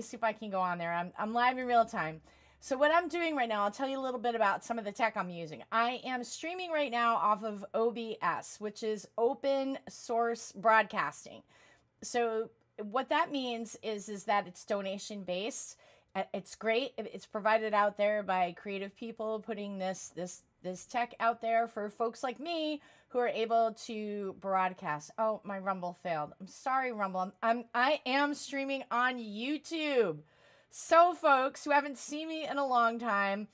see if I can go on there. I'm live in real time. So what I'm doing right now, I'll tell you a little bit about some of the tech I'm using. I am streaming right now off of OBS, which is open source broadcasting. So what that means is that it's donation based. It's great. It's provided out there by creative people putting this tech out there for folks like me who are able to broadcast. Oh, my Rumble failed. I'm sorry, Rumble. I am streaming on YouTube. So folks who haven't seen me in a long time,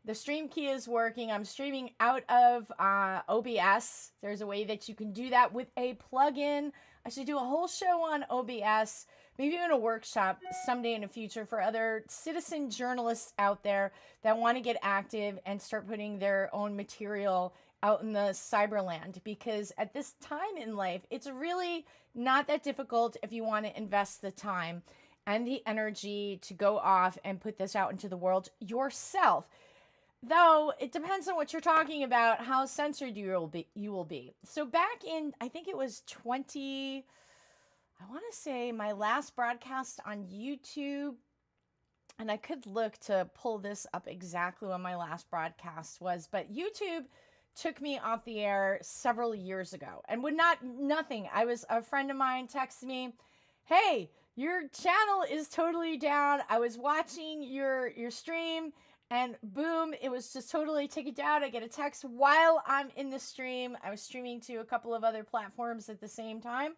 the stream key is working. I'm streaming out of OBS. There's a way that you can do that with a plugin. I should do a whole show on OBS, maybe even a workshop someday in the future for other citizen journalists out there that want to get active and start putting their own material out in the cyberland. Because at this time in life, it's really not that difficult if you want to invest the time and the energy to go off and put this out into the world yourself. Though it depends on what you're talking about, how censored you will be. So back in, I think it was I want to say my last broadcast on YouTube, and I could look to pull this up exactly when my last broadcast was, but YouTube took me off the air several years ago and would nothing. A friend of mine texted me, "Hey, your channel is totally down. I was watching your stream and boom, it was just totally taken down." I get a text while I'm in the stream. I was streaming to a couple of other platforms at the same time.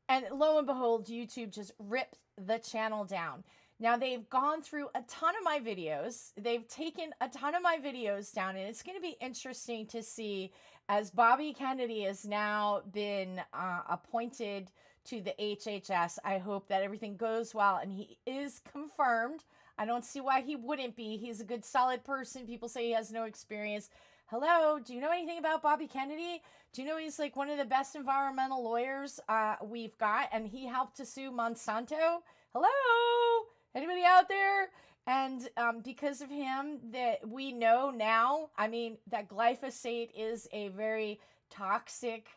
And lo and behold, YouTube just ripped the channel down. Now they've gone through a ton of my videos. They've taken a ton of my videos down, and it's going to be interesting to see as Bobby Kennedy has now been appointed to the HHS. I hope that everything goes well, and he is confirmed. I don't see why he wouldn't be. He's a good, solid person. People say he has no experience. Hello, do you know anything about Bobby Kennedy? Do you know he's like one of the best environmental lawyers we've got, and he helped to sue Monsanto? Hello, anybody out there? And because of him, that we know now, I mean, that glyphosate is a very toxic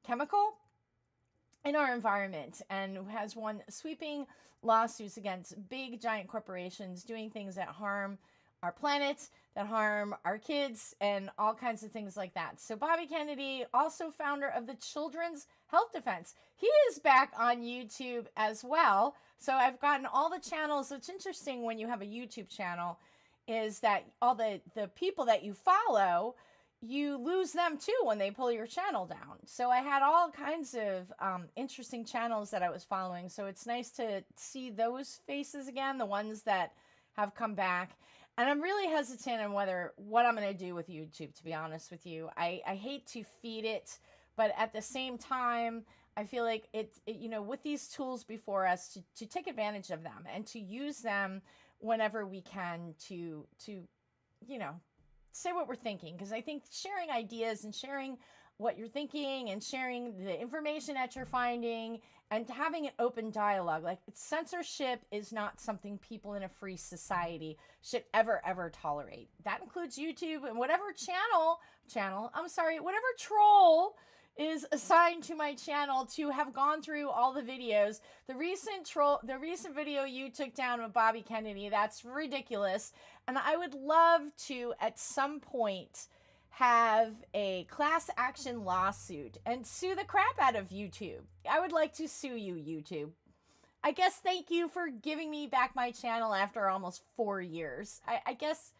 chemical in our environment and has won sweeping lawsuits against big giant corporations doing things that harm our planet, that harm our kids, and all kinds of things like that. So Bobby Kennedy, also founder of the Children's Health Defense, he is back on YouTube as well. So I've gotten all the channels. It's interesting when you have a YouTube channel is that all the people that you follow, you lose them too when they pull your channel down. So I had all kinds of interesting channels that I was following. So it's nice to see those faces again, the ones that have come back. And I'm really hesitant on what I'm going to do with YouTube, to be honest with you. I hate to feed it, but at the same time, I feel like with these tools before us to take advantage of them and to use them whenever we can to say what we're thinking. Because I think sharing ideas and sharing what you're thinking and sharing the information that you're finding and having an open dialogue, like censorship is not something people in a free society should ever tolerate. That includes YouTube and whatever whatever troll is assigned to my channel to have gone through all the videos. The recent video you took down with Bobby Kennedy, that's ridiculous. And I would love to, at some point, have a class action lawsuit and sue the crap out of YouTube. I would like to sue you, YouTube. I guess thank you for giving me back my channel after almost 4 years. I guess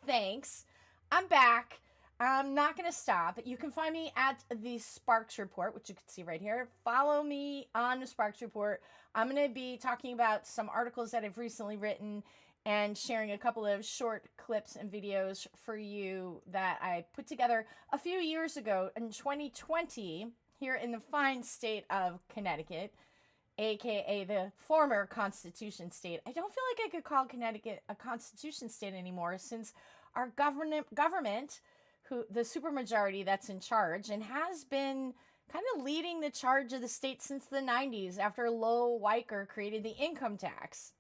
thanks. I'm back. I'm not going to stop. You can find me at the Sparks Report, which you can see right here. Follow me on the Sparks Report. I'm going to be talking about some articles that I've recently written and sharing a couple of short clips and videos for you that I put together a few years ago in 2020 here in the fine state of Connecticut, aka the former Constitution state. I don't feel like I could call Connecticut a Constitution state anymore since our government, the supermajority that's in charge and has been kind of leading the charge of the state since the 90s after Lowell Weicker created the income tax.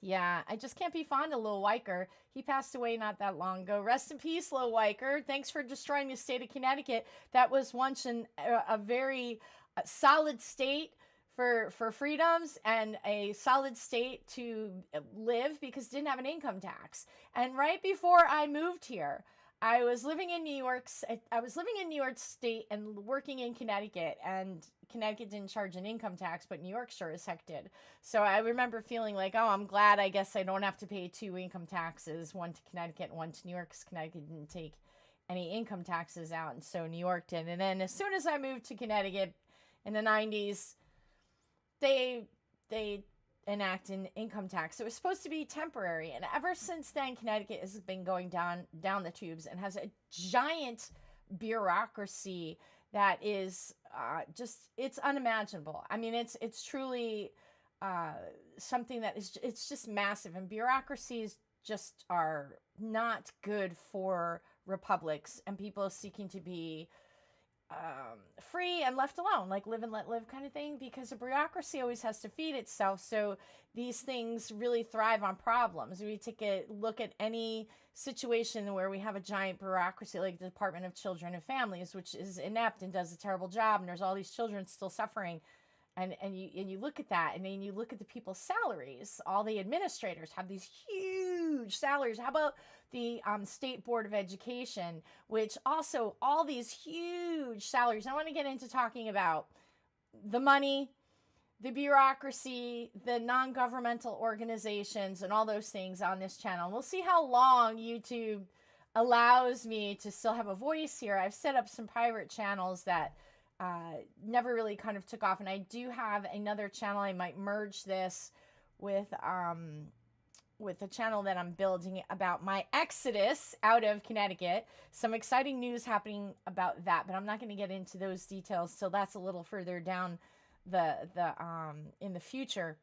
Yeah, I just can't be fond of Lowell Weicker. He passed away not that long ago. Rest in peace, Lowell Weicker. Thanks for destroying the state of Connecticut. That was once a very solid state, for freedoms and a solid state to live because it didn't have an income tax. And right before I moved here, I was living in New York. I was living in New York State and working in Connecticut, and Connecticut didn't charge an income tax, but New York sure as heck did. So I remember feeling like, oh, I'm glad. I guess I don't have to pay two income taxes, one to Connecticut and one to New York, because Connecticut didn't take any income taxes out, and so New York did. And then as soon as I moved to Connecticut in the 90s, they enact an income tax. It was supposed to be temporary, and ever since then, Connecticut has been going down the tubes and has a giant bureaucracy that is it's unimaginable. I mean, it's truly something that is, it's just massive, and bureaucracies just are not good for republics and people seeking to be free and left alone, like live and let live kind of thing, because a bureaucracy always has to feed itself. So these things really thrive on problems. We take a look at any situation where we have a giant bureaucracy like the Department of Children and Families, which is inept and does a terrible job, and there's all these children still suffering. And you look at that, and then you look at the people's salaries. All the administrators have these huge salaries. How about the State Board of Education, which also all these huge salaries. I want to get into talking about the money, the bureaucracy, the non-governmental organizations, and all those things on this channel. We'll see how long YouTube allows me to still have a voice here. I've set up some private channels that never really kind of took off, and I do have another channel. I might merge this with the channel that I'm building about my exodus out of Connecticut. Some exciting news happening about that, but I'm not going to get into those details till that's a little further down the in the future.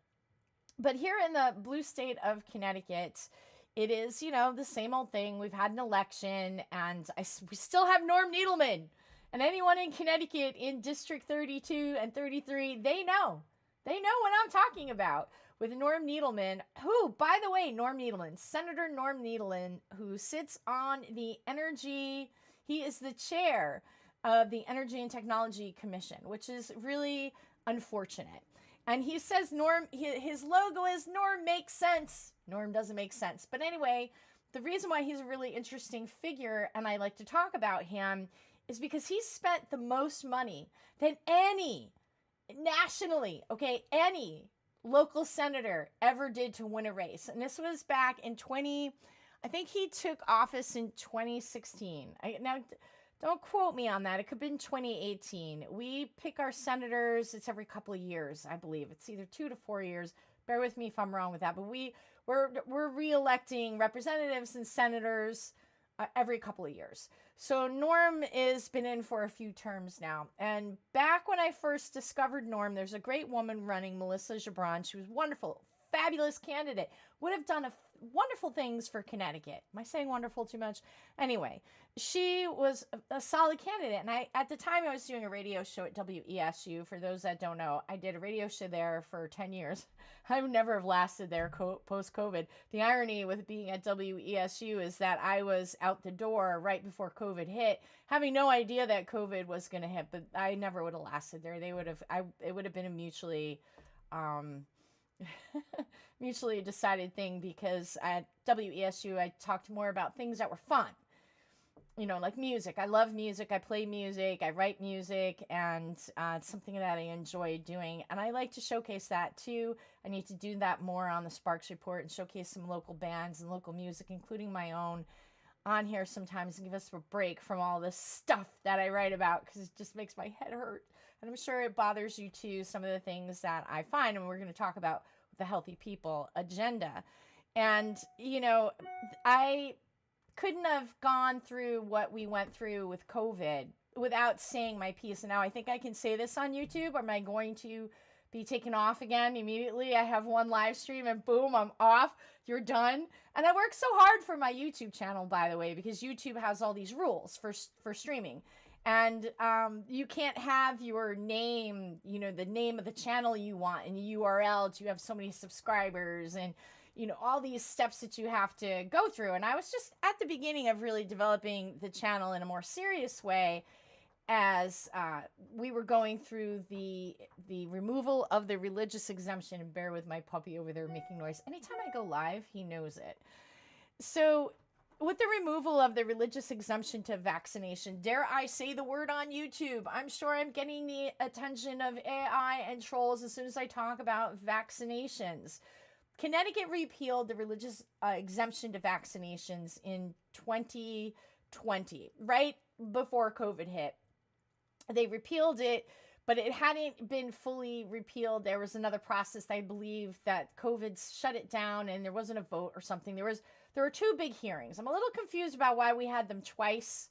But here in the blue state of Connecticut, it is, you know, the same old thing. We've had an election, and we still have Norm Needleman. And anyone in Connecticut in District 32 and 33, they know what I'm talking about with Norm Needleman, who, by the way, Senator Norm Needleman, who sits on the energy, he is the chair of the Energy and Technology Commission, which is really unfortunate. And he says his logo is Norm makes sense. Norm doesn't make sense. But anyway, the reason why he's a really interesting figure, and I like to talk about him, is because he spent the most money than any nationally, any local senator ever did to win a race. And this was back in I think he took office in 2016. Now, don't quote me on that. It could have been 2018. We pick our senators. It's every couple of years, I believe. It's either 2 to 4 years. Bear with me if I'm wrong with that. But we're re-electing representatives and senators every couple of years. So Norm has been in for a few terms now. And back when I first discovered Norm, there's a great woman running, Melissa Gibran. She was wonderful, fabulous candidate. Would have done wonderful things for Connecticut. Am I saying wonderful too much? Anyway, she was a solid candidate. And at the time, I was doing a radio show at WESU. For those that don't know, I did a radio show there for 10 years. I would never have lasted there post-COVID. The irony with being at WESU is that I was out the door right before COVID hit, having no idea that COVID was going to hit, but I never would have lasted there. It would have been a mutually decided thing, because at WESU, I talked more about things that were fun. You know, like music. I love music. I play music. I write music, and it's something that I enjoy doing. And I like to showcase that too. I need to do that more on the Sparks Report and showcase some local bands and local music, including my own, on here sometimes, and give us a break from all this stuff that I write about, because it just makes my head hurt. And I'm sure it bothers you too, some of the things that I find, and we're going to talk about the Healthy People agenda. And, you know, I couldn't have gone through what we went through with COVID without saying my piece. And now I think I can say this on YouTube. Or am I going to be taken off again immediately? I have one live stream and boom, I'm off. You're done. And I work so hard for my YouTube channel, by the way, because YouTube has all these rules for streaming. And you can't have your name, you know, the name of the channel you want, and URL to have so many subscribers, and you know, all these steps that you have to go through. And I was just at the beginning of really developing the channel in a more serious way. as we were going through the removal of the religious exemption. And bear with my puppy over there making noise. Anytime I go live, he knows it. So with the removal of the religious exemption to vaccination, dare I say the word on YouTube, I'm sure I'm getting the attention of AI and trolls as soon as I talk about vaccinations. Connecticut repealed the religious exemption to vaccinations in 2020, right before COVID hit. They repealed it, but it hadn't been fully repealed. There was another process, I believe, that COVID shut it down, and there wasn't a vote or something. There were two big hearings. I'm a little confused about why we had them twice,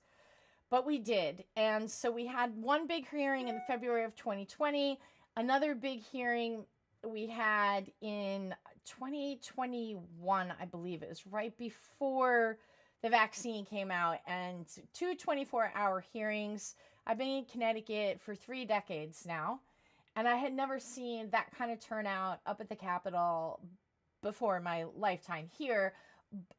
but we did. And so we had one big hearing in February of 2020, another big hearing we had in 2021, I believe. It was right before the vaccine came out, and two 24-hour hearings. I've been in Connecticut for 3 decades now, and I had never seen that kind of turnout up at the Capitol before in my lifetime here.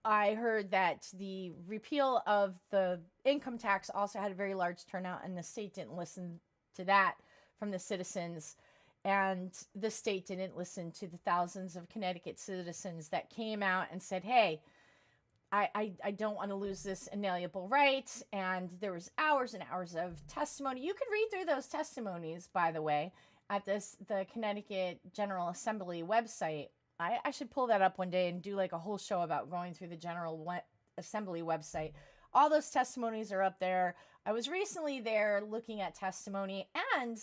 I heard that the repeal of the income tax also had a very large turnout, and the state didn't listen to that from the citizens. And the state didn't listen to the thousands of Connecticut citizens that came out and said, hey, I don't want to lose this inalienable right. And there was hours and hours of testimony. You could read through those testimonies, by the way, at the Connecticut General Assembly website. I should pull that up one day and do like a whole show about going through the General Assembly website. All those testimonies are up there. I was recently there looking at testimony, and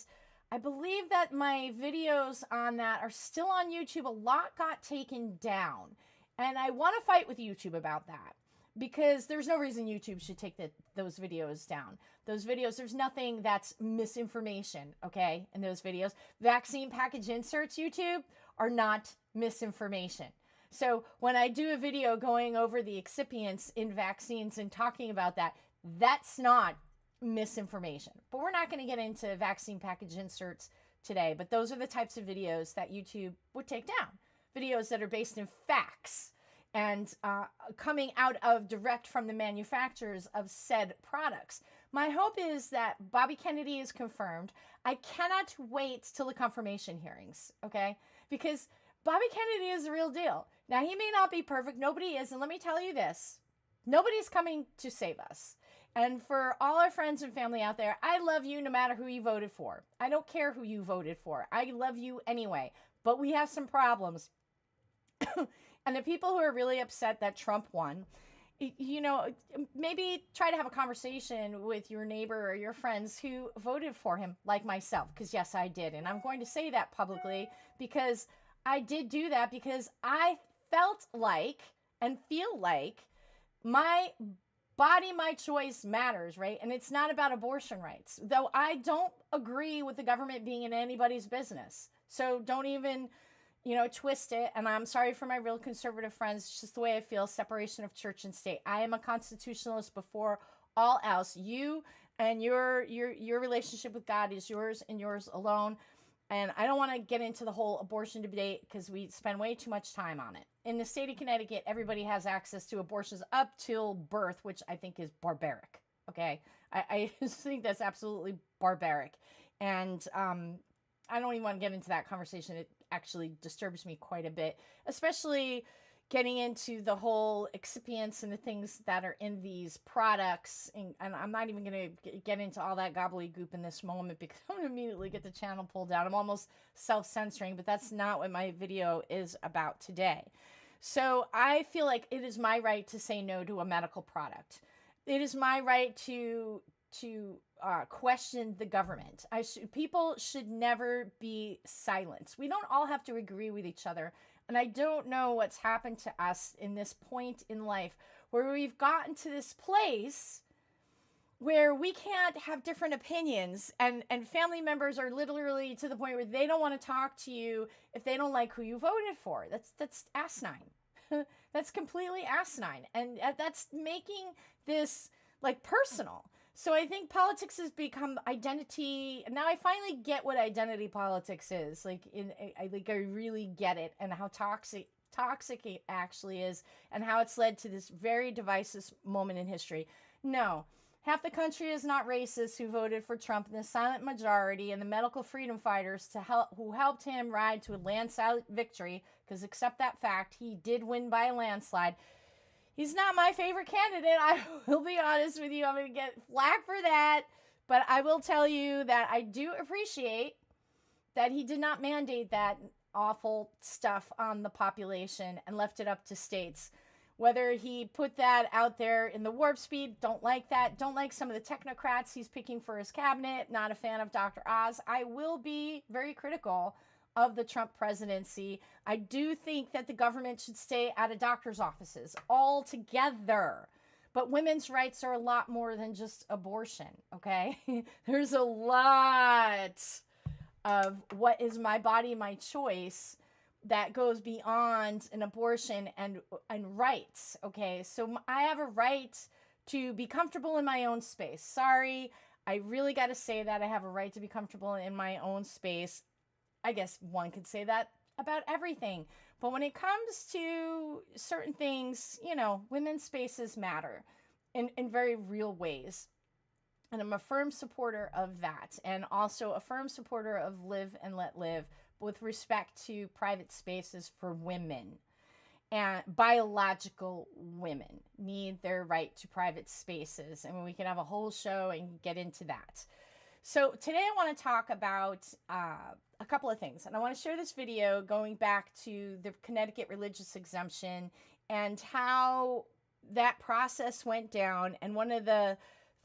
I believe that my videos on that are still on YouTube. A lot got taken down. And I want to fight with YouTube about that, because there's no reason YouTube should take those videos down. Those videos, there's nothing that's misinformation, okay, in those videos. Vaccine package inserts, YouTube, are not misinformation. So when I do a video going over the excipients in vaccines and talking about that, that's not misinformation. But we're not going to get into vaccine package inserts today. But those are the types of videos that YouTube would take down. Videos that are based in facts and coming out of direct from the manufacturers of said products. My hope is that Bobby Kennedy is confirmed. I cannot wait till the confirmation hearings, okay? Because Bobby Kennedy is the real deal. Now, he may not be perfect. Nobody is. And let me tell you this. Nobody's coming to save us. And for all our friends and family out there, I love you no matter who you voted for. I don't care who you voted for. I love you anyway. But we have some problems. And the people who are really upset that Trump won, you know, maybe try to have a conversation with your neighbor or your friends who voted for him, like myself, because yes, I did. And I'm going to say that publicly because I did do that, because I felt like and feel like my body, my choice matters, right? And it's not about abortion rights, though I don't agree with the government being in anybody's business. So don't even, twist it. And I'm sorry for my real conservative friends. It's just the way I feel. Separation of church and state. I am a constitutionalist before all else. You and your relationship with God is yours and yours alone. And I don't want to get into the whole abortion debate because we spend way too much time on it. In the state of Connecticut, everybody has access to abortions up till birth, which I think is barbaric. Okay. I just think that's absolutely barbaric. And I don't even want to get into that conversation. It actually disturbs me quite a bit, especially getting into the whole excipients and the things that are in these products. And I'm not even going to get into all that gobbledygook in this moment because I'm going to immediately get the channel pulled down. I'm almost self-censoring, but that's not what my video is about today. So I feel like it is my right to say no to a medical product. It is my right to question the government. People should never be silenced. We don't all have to agree with each other. And I don't know what's happened to us in this point in life where we've gotten to this place where we can't have different opinions, and family members are literally to the point where they don't want to talk to you if they don't like who you voted for. That's asinine. That's completely asinine. And that's making this like personal. So I think politics has become identity. Now I finally get what identity politics is. I really get it, and how toxic it actually is, and how it's led to this very divisive moment in history. No, Half the country is not racist who voted for Trump in the silent majority, and the medical freedom fighters who helped him ride to a landslide victory, because accept that fact, he did win by a landslide. He's not my favorite candidate. I will be honest with you. I'm going to get flack for that. But I will tell you that I do appreciate that he did not mandate that awful stuff on the population and left it up to states. Whether he put that out there in the warp speed, don't like that. Don't like some of the technocrats he's picking for his cabinet. Not a fan of Dr. Oz. I will be very critical of the Trump presidency. I do think that the government should stay out of doctors' offices altogether. But women's rights are a lot more than just abortion, okay? There's a lot of what is my body, my choice that goes beyond an abortion and rights, okay? So I have a right to be comfortable in my own space. Sorry, I really got to say that I have a right to be comfortable in my own space. I guess one could say that about everything. But when it comes to certain things, you know, women's spaces matter in very real ways. And I'm a firm supporter of that. And also a firm supporter of live and let live with respect to private spaces for women. And biological women need their right to private spaces. And we can have a whole show and get into that. So today I want to talk about a couple of things. And I want to share this video going back to the Connecticut religious exemption and how that process went down. And one of the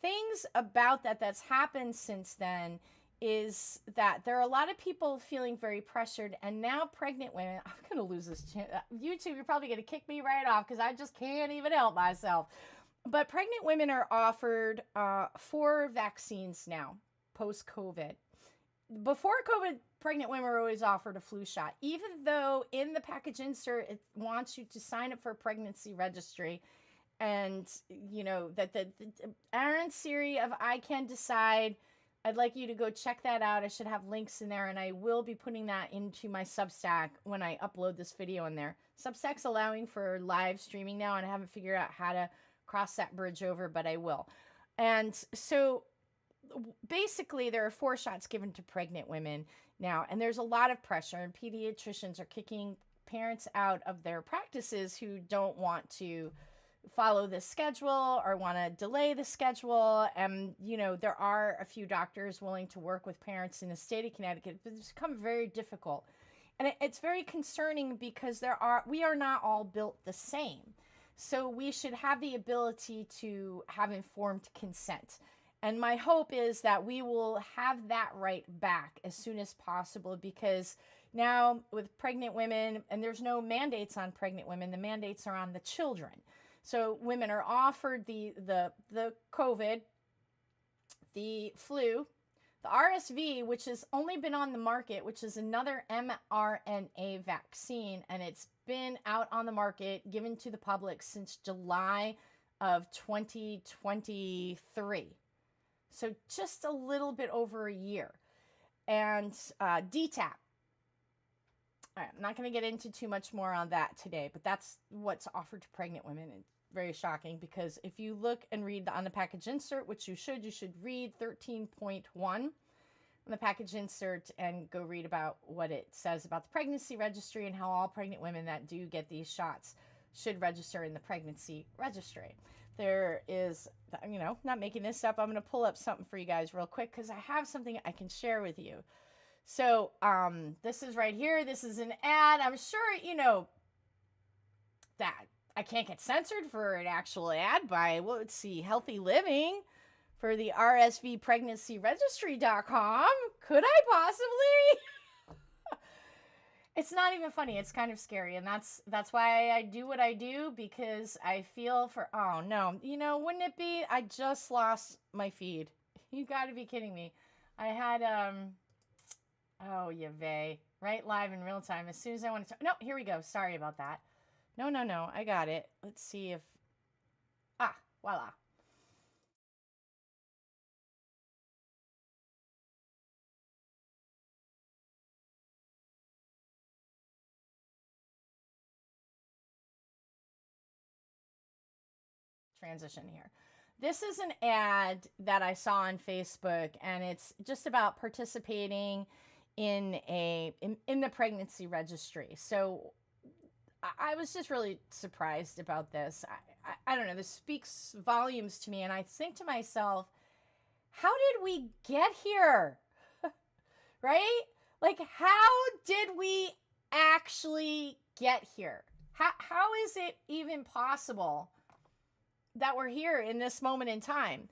things about that's happened since then is that there are a lot of people feeling very pressured, and now pregnant women, I'm going to lose this YouTube, you're probably going to kick me right off because I just can't even help myself. But pregnant women are offered 4 vaccines now, post-COVID. Before COVID, pregnant women were always offered a flu shot, even though in the package insert, it wants you to sign up for a pregnancy registry. And, you know, that the Aaron Siri of I Can Decide, I'd like you to go check that out. I should have links in there, and I will be putting that into my Substack when I upload this video in there. Substack's allowing for live streaming now, and I haven't figured out how to cross that bridge over, but I will. And so basically there are 4 shots given to pregnant women now, and there's a lot of pressure, and pediatricians are kicking parents out of their practices who don't want to follow this schedule or want to delay the schedule. And, you know, there are a few doctors willing to work with parents in the state of Connecticut, but it's become very difficult. And it's very concerning because we are not all built the same. So we should have the ability to have informed consent. And my hope is that we will have that right back as soon as possible, because now with pregnant women, and there's no mandates on pregnant women, the mandates are on the children. So women are offered the COVID, the flu, the RSV, which has only been on the market, which is another mRNA vaccine, and it's been out on the market, given to the public since July of 2023. So just a little bit over a year. And DTaP. All right, I'm not going to get into too much more on that today, but that's what's offered to pregnant women. It's very shocking, because if you look and read on the package insert, which you should read 13.1 on the package insert and go read about what it says about the pregnancy registry and how all pregnant women that do get these shots should register in the pregnancy registry. There is, you know, not making this up. I'm going to pull up something for you guys real quick because I have something I can share with you. So this is right here. This is an ad. I'm sure, you know, that I can't get censored for an actual ad by, well, let's see, Healthy Living for the RSVpregnancyregistry.com. Could I possibly? It's not even funny. It's kind of scary. And that's why I do what I do, because I feel for, oh no, you know, wouldn't it be, I just lost my feed. You got to be kidding me. I had, oh, Yahweh, right live in real time. As soon as I want to, no, here we go. Sorry about that. No, I got it. Let's see if, voila. Transition here. This is an ad that I saw on Facebook, and it's just about participating in the pregnancy registry. So I was just really surprised about this. I don't know. This speaks volumes to me, and I think to myself, how did we get here? Right? Like, how did we actually get here? How is it even possible that we're here in this moment in time?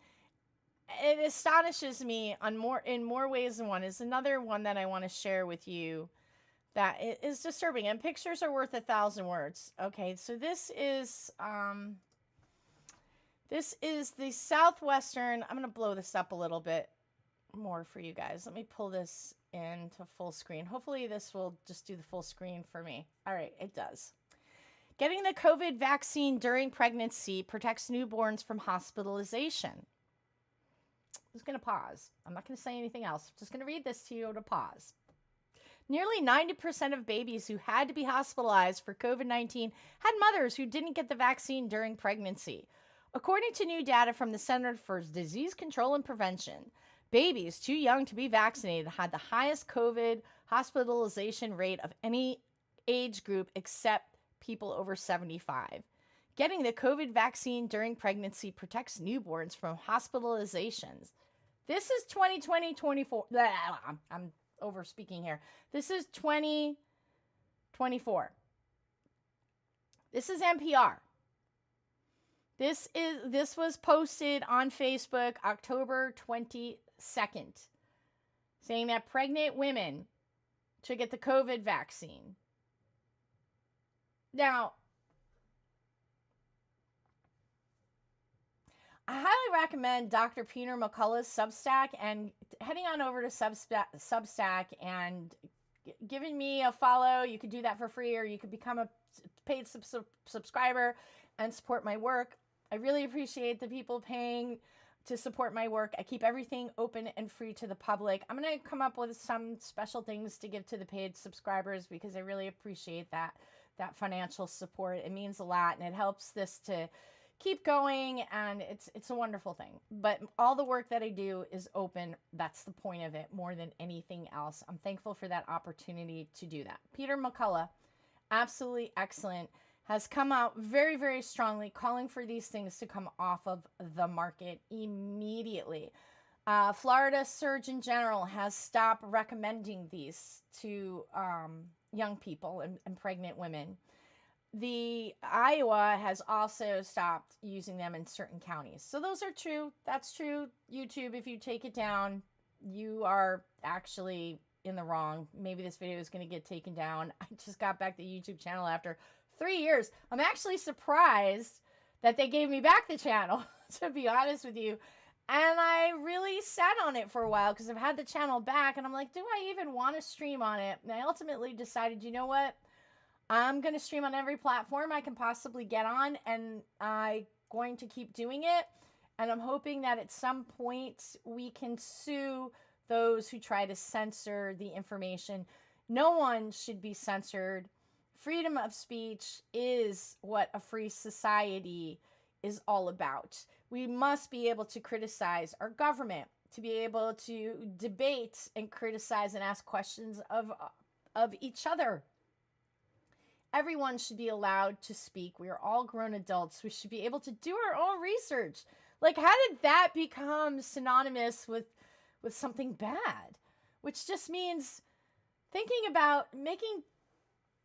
It astonishes me in more ways than one. Is another one that I want to share with you that is disturbing. And pictures are worth 1,000 words. Okay, so this is the Southwestern. I'm gonna blow this up a little bit more for you guys. Let me pull this into full screen. Hopefully this will just do the full screen for me. All right, it does. Getting the COVID vaccine during pregnancy protects newborns from hospitalization. I'm just going to pause. I'm not going to say anything else. I'm just going to read this to you to pause. Nearly 90% of babies who had to be hospitalized for COVID-19 had mothers who didn't get the vaccine during pregnancy. According to new data from the Center for Disease Control and Prevention, babies too young to be vaccinated had the highest COVID hospitalization rate of any age group except people over 75. Getting the COVID vaccine during pregnancy protects newborns from hospitalizations. This is 2020-24. I'm over speaking here. This is 2024. This is NPR. This was posted on Facebook October 22nd, saying that pregnant women should get the COVID vaccine. Now, I highly recommend Dr. Peter McCullough's Substack and heading on over to Substack and giving me a follow. You could do that for free, or you could become a paid subscriber and support my work. I really appreciate the people paying to support my work. I keep everything open and free to the public. I'm going to come up with some special things to give to the paid subscribers because I really appreciate that financial support. It means a lot, and it helps this to keep going, and it's a wonderful thing. But all the work that I do is open. That's the point of it more than anything else. I'm thankful for that opportunity to do that. Peter McCullough, absolutely excellent, has come out very, very strongly calling for these things to come off of the market immediately. Florida Surgeon General has stopped recommending these to young people and pregnant women. The Iowa has also stopped using them in certain counties. So those are true. That's true. YouTube, if you take it down, you are actually in the wrong. Maybe this video is going to get taken down. I just got back the YouTube channel after 3 years. I'm actually surprised that they gave me back the channel, to be honest with you. And I really sat on it for a while because I've had the channel back, and I'm like, do I even want to stream on it? And I ultimately decided, you know what? I'm going to stream on every platform I can possibly get on, and I'm going to keep doing it. And I'm hoping that at some point we can sue those who try to censor the information. No one should be censored. Freedom of speech is what a free society is all about. We must be able to criticize our government, to be able to debate and criticize and ask questions of each other. Everyone should be allowed to speak. We are all grown adults. We should be able to do our own research. Like, how did that become synonymous with something bad? Which just means thinking about making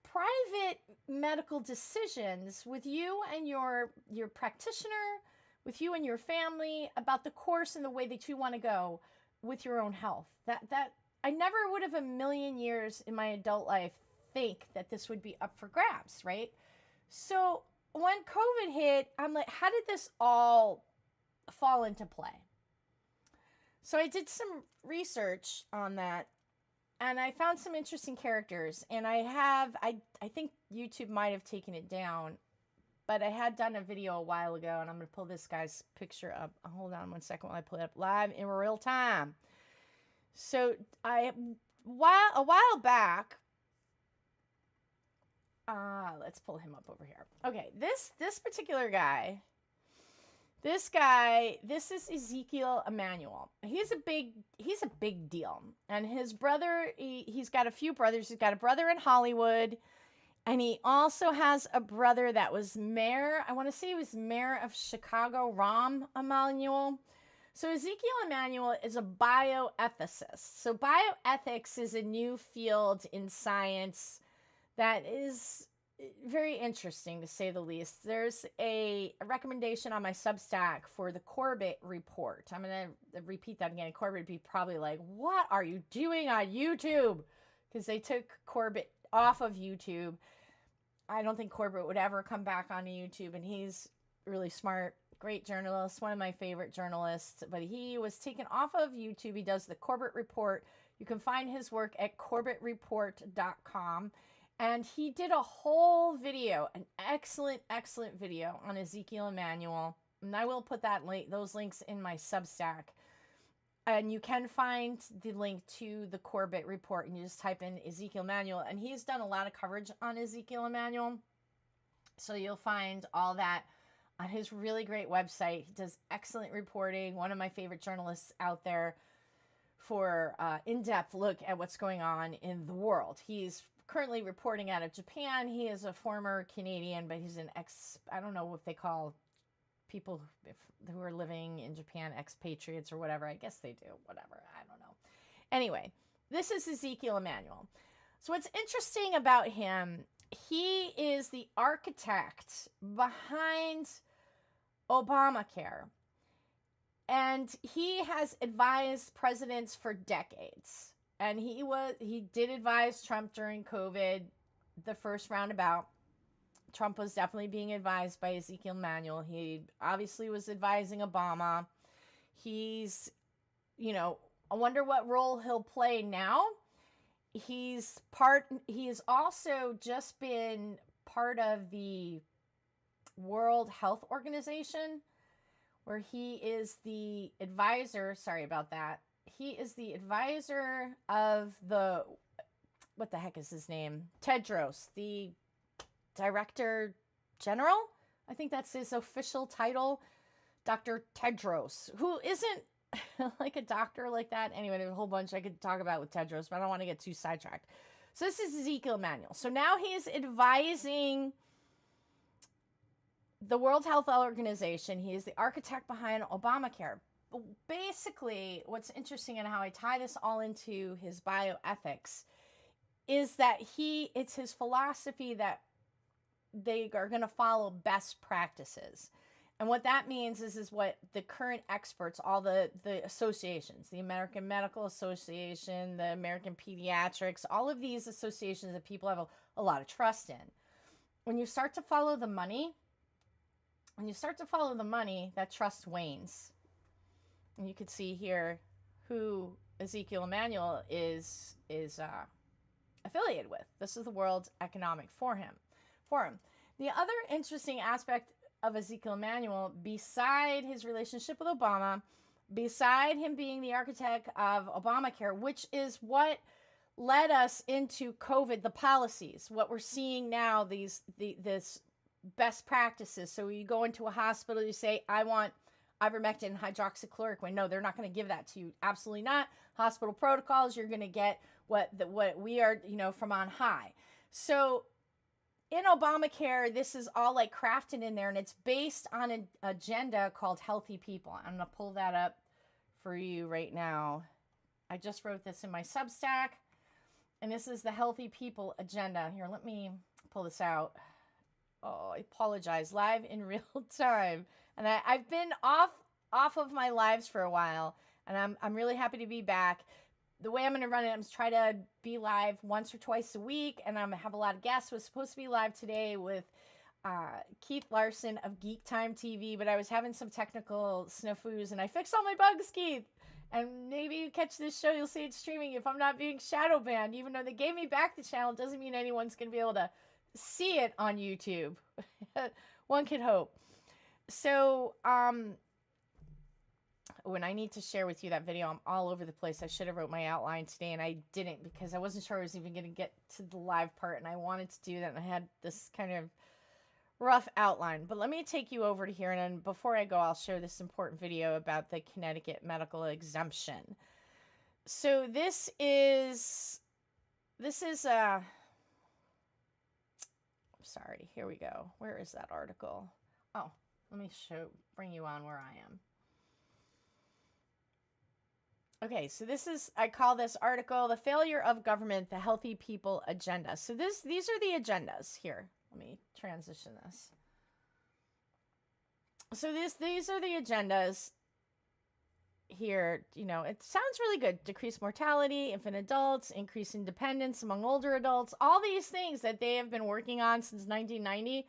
private medical decisions with you and your practitioner, with you and your family, about the course and the way that you want to go with your own health. That I never would have a million years in my adult life think that this would be up for grabs, right? So when COVID hit, I'm like, how did this all fall into play? So I did some research on that, and I found some interesting characters. And I think YouTube might have taken it down, but I had done a video a while ago, and I'm going to pull this guy's picture up. Hold on one second while I pull it up live in real time. So a while back, let's pull him up over here. Okay, this particular guy This guy, this is Ezekiel Emanuel. He's a big deal. And his brother, he's got a few brothers. He's got a brother in Hollywood, and he also has a brother that was mayor. I want to say he was mayor of Chicago, Rahm Emanuel. So Ezekiel Emanuel is a bioethicist. So bioethics is a new field in science that is very interesting, to say the least. There's a recommendation on my Substack for the Corbett Report. I'm going to repeat that again. Corbett would be probably like, what are you doing on YouTube? Because they took Corbett off of YouTube. I don't think Corbett would ever come back onto YouTube, and he's really smart, great journalist, one of my favorite journalists, but he was taken off of YouTube. He does the Corbett Report. You can find his work at corbettreport.com. And he did a whole video, an excellent, excellent video on Ezekiel Emanuel. And I will put those links in my Substack. And you can find the link to the Corbett Report, and you just type in Ezekiel Emanuel. And he's done a lot of coverage on Ezekiel Emanuel. So you'll find all that on his really great website. He does excellent reporting. One of my favorite journalists out there for in-depth look at what's going on in the world. He's currently reporting out of Japan. He is a former Canadian, but he's an I don't know what they call people who are living in Japan, expatriates or whatever. I guess they do, whatever. I don't know. Anyway, this is Ezekiel Emanuel. So what's interesting about him, he is the architect behind Obamacare. And he has advised presidents for decades. And he did advise Trump during COVID, the first roundabout. Trump was definitely being advised by Ezekiel Emanuel. He obviously was advising Obama. He's, I wonder what role he'll play now. He has also just been part of the World Health Organization, where he is the advisor. Sorry about that. He is the advisor of what the heck is his name? Tedros, the Director General. I think that's his official title. Dr. Tedros, who isn't like a doctor like that. Anyway, there's a whole bunch I could talk about with Tedros, but I don't want to get too sidetracked. So this is Ezekiel Emanuel. So now he's advising the World Health Organization. He is the architect behind Obamacare. But basically, what's interesting and how I tie this all into his bioethics is that it's his philosophy that they are going to follow best practices. And what that means is what the current experts, all the associations, the American Medical Association, the American Pediatrics, all of these associations that people have a lot of trust in. When you start to follow the money, that trust wanes. And you can see here who Ezekiel Emanuel is affiliated with. This is the World Economic Forum. The other interesting aspect of Ezekiel Emanuel, beside his relationship with Obama, beside him being the architect of Obamacare, which is what led us into COVID, the policies, what we're seeing now, this best practices. So you go into a hospital, you say, I want ivermectin, hydroxychloroquine. No, they're not going to give that to you. Absolutely not. Hospital protocols, you're going to get what we are, from on high. So in Obamacare, this is all like crafted in there, and it's based on an agenda called Healthy People. I'm going to pull that up for you right now. I just wrote this in my Substack, and this is the Healthy People agenda. Here, let me pull this out. Oh, I apologize. Live in real time. And I've been off of my lives for a while, and I'm really happy to be back. The way I'm going to run it, I'm try to be live once or twice a week, and I'm going to have a lot of guests. I was supposed to be live today with Keith Larson of Geek Time TV, but I was having some technical snafus, and I fixed all my bugs, Keith. And maybe you catch this show, you'll see it streaming if I'm not being shadow banned. Even though they gave me back the channel, doesn't mean anyone's going to be able to see it on YouTube. One could hope. So, when I need to share with you that video, I'm all over the place. I should have wrote my outline today, and I didn't because I wasn't sure I was even going to get to the live part, and I wanted to do that, and I had this kind of rough outline, but let me take you over to here. And then before I go, I'll share this important video about the Connecticut medical exemption. So this is sorry, here we go. Where is that article? Oh, let me bring you on where I am. Okay, so I call this article, The Failure of Government, the Healthy People Agenda. So these are the agendas here. Let me transition this. So these are the agendas here. You know, it sounds really good. Decrease mortality, infant adults, increase independence among older adults, all these things that they have been working on since 1990.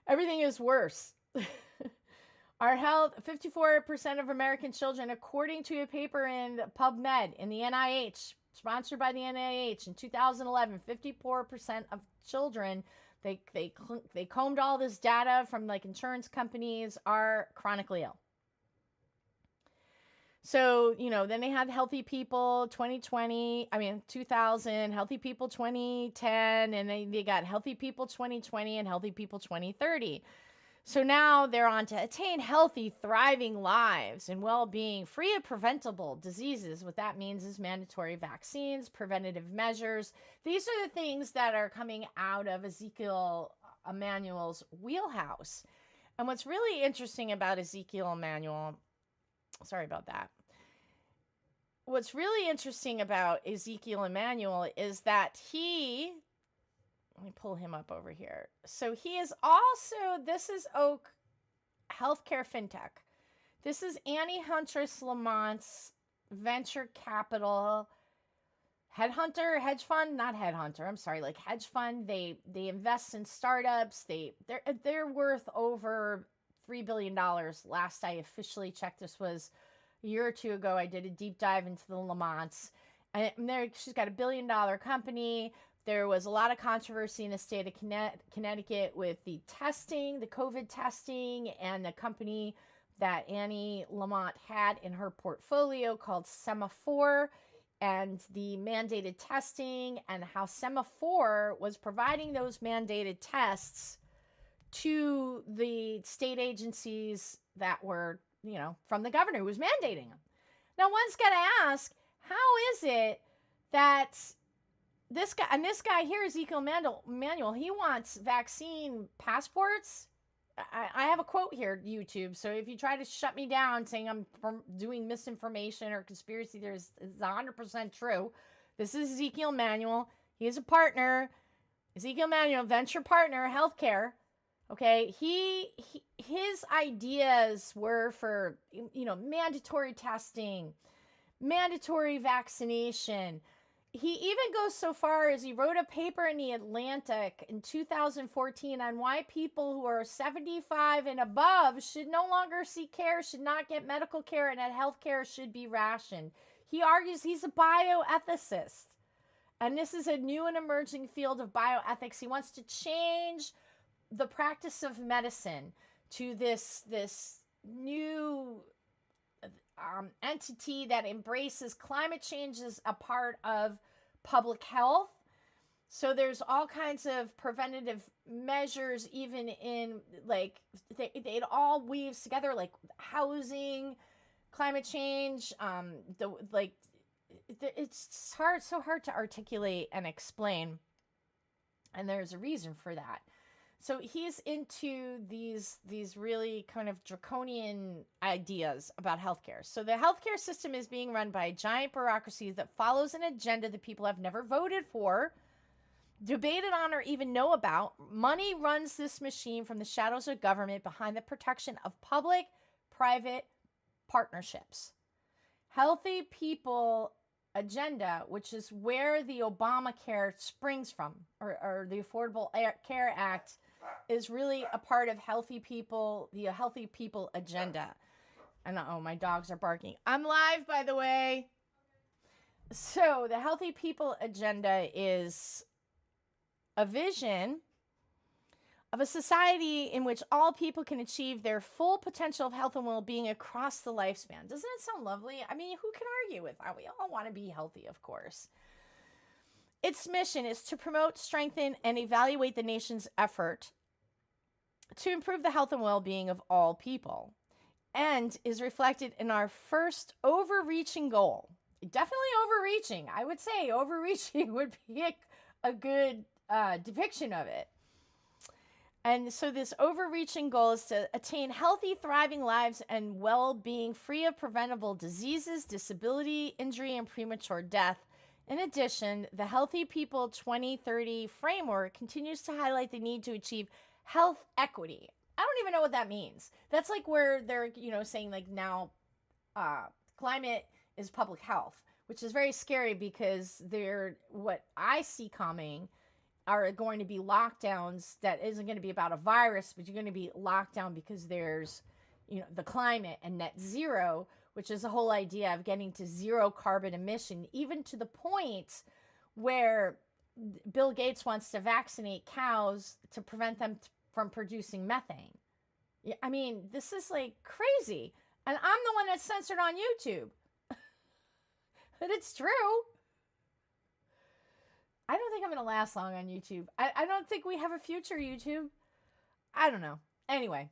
Everything is worse. Our health, 54% of American children, according to a paper in PubMed in the NIH, sponsored by the NIH in 2011, 54% of children, they combed all this data from like insurance companies, are chronically ill. So, you know, then they had Healthy People 2020, 2000, Healthy People 2010, and they got Healthy People 2020 and Healthy People 2030. So now they're on to attain healthy, thriving lives and well-being, free of preventable diseases. What that means is mandatory vaccines, preventative measures. These are the things that are coming out of Ezekiel Emanuel's wheelhouse. And what's really interesting about Ezekiel Emanuel, sorry about that. What's really interesting about Ezekiel Emanuel is that let me pull him up over here. So he is also, this is Oak Healthcare FinTech. This is Annie Huntress Lamont's venture capital hedge fund. They invest in startups. They're worth over $3 billion. Last I officially checked, this was a year or two ago. I did a deep dive into the Lamonts. And she's got $1 billion company. There was a lot of controversy in the state of Connecticut with the testing, the COVID testing, and the company that Annie Lamont had in her portfolio called Sema4, and the mandated testing, and how Sema4 was providing those mandated tests to the state agencies that were, you know, from the governor who was mandating them. Now, one's got to ask, how is it that this guy here, Ezekiel Emanuel, he wants vaccine passports? I have a quote here, YouTube. So if you try to shut me down saying I'm doing misinformation or conspiracy, it's 100% true. This is Ezekiel Emanuel. He is a partner. Ezekiel Emanuel, venture partner, healthcare. Okay, his ideas were for, you know, mandatory testing, mandatory vaccination. He even goes so far as he wrote a paper in The Atlantic in 2014 on why people who are 75 and above should no longer seek care, should not get medical care, and that health care should be rationed. He argues he's a bioethicist. And this is a new and emerging field of bioethics. He wants to change the practice of medicine to this new entity that embraces climate change as a part of public health. So there's all kinds of preventative measures, even in like it all weaves together, like housing, climate change. It's so hard to articulate and explain, and there's a reason for that. So he's into these really kind of draconian ideas about healthcare. So the healthcare system is being run by a giant bureaucracy that follows an agenda that people have never voted for, debated on, or even know about. Money runs this machine from the shadows of government behind the protection of public-private partnerships. Healthy People Agenda, which is where the Obamacare springs from, or the Affordable Care Act, is really a part of Healthy People, the Healthy People Agenda. And my dogs are barking. I'm live, by the way. So the Healthy People Agenda is a vision of a society in which all people can achieve their full potential of health and well-being across the lifespan. Doesn't it sound lovely? I mean, who can argue with that? We all want to be healthy, of course. Its mission is to promote, strengthen, and evaluate the nation's effort to improve the health and well-being of all people, and is reflected in our first overreaching goal. Definitely overreaching. I would say overreaching would be a good depiction of it. And so this overreaching goal is to attain healthy, thriving lives and well-being free of preventable diseases, disability, injury, and premature death. In addition, the Healthy People 2030 framework continues to highlight the need to achieve health equity. I don't even know what that means. That's like where they're, saying like now climate is public health, which is very scary because what I see coming are going to be lockdowns that isn't going to be about a virus, but you're going to be locked down because there's, the climate and net zero, which is the whole idea of getting to zero carbon emission, even to the point where Bill Gates wants to vaccinate cows to prevent them from producing methane. I mean, this is like crazy. And I'm the one that's censored on YouTube. But it's true. I don't think I'm going to last long on YouTube. I don't think we have a future, YouTube. I don't know. Anyway.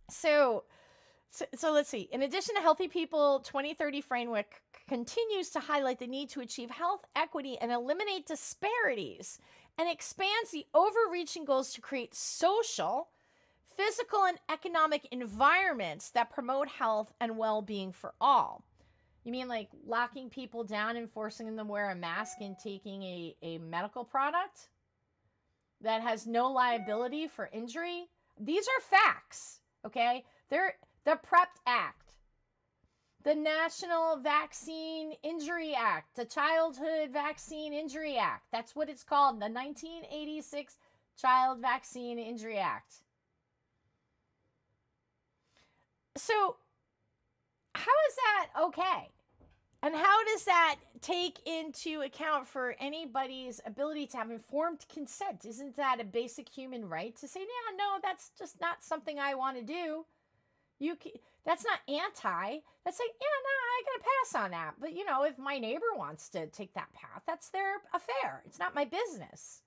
So let's see. In addition to Healthy People 2030 framework continues to highlight the need to achieve health equity and eliminate disparities, and expands the overreaching goals to create social, physical, and economic environments that promote health and well-being for all. You mean like locking people down and forcing them to wear a mask and taking a medical product that has no liability for injury? These are facts, okay? They're the PrEP Act, the National Vaccine Injury Act, the Childhood Vaccine Injury Act. That's what it's called, the 1986 Child Vaccine Injury Act. So how is that okay? And how does that take into account for anybody's ability to have informed consent? Isn't that a basic human right to say, yeah, no, that's just not something I want to do? That's not anti. That's like, yeah, no, I got to pass on that. But, if my neighbor wants to take that path, that's their affair. It's not my business.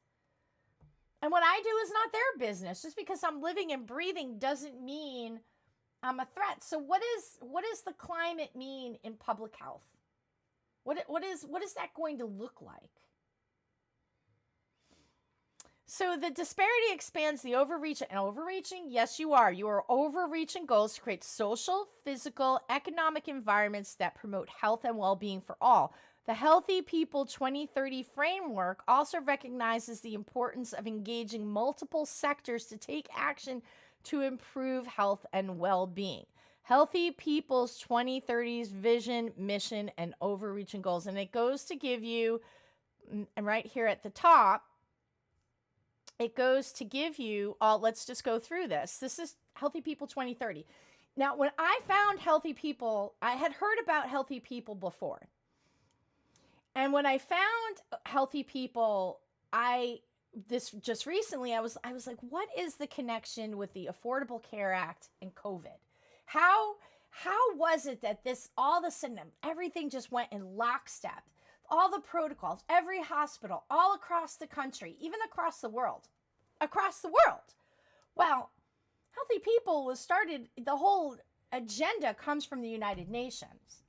And what I do is not their business. Just because I'm living and breathing doesn't mean I'm a threat. So what does the climate mean in public health? What is that going to look like? So the disparity expands the overreaching. Yes, you are overreaching goals to create social, physical, economic environments that promote health and well-being for all. The Healthy People 2030 framework also recognizes the importance of engaging multiple sectors to take action to improve health and well-being. Healthy People's 2030's vision, mission, and overreaching goals. And it goes to give you, and right here at the top, it goes to give you all, let's just go through this. This is Healthy People 2030. Now, when I found Healthy People, I had heard about Healthy People before. And when I found Healthy People, just recently, I was like, what is the connection with the Affordable Care Act and COVID? How was it that this, all of a sudden, everything just went in lockstep? All the protocols, every hospital, all across the country, even across the world. Well, Healthy People was started, the whole agenda comes from the United Nations.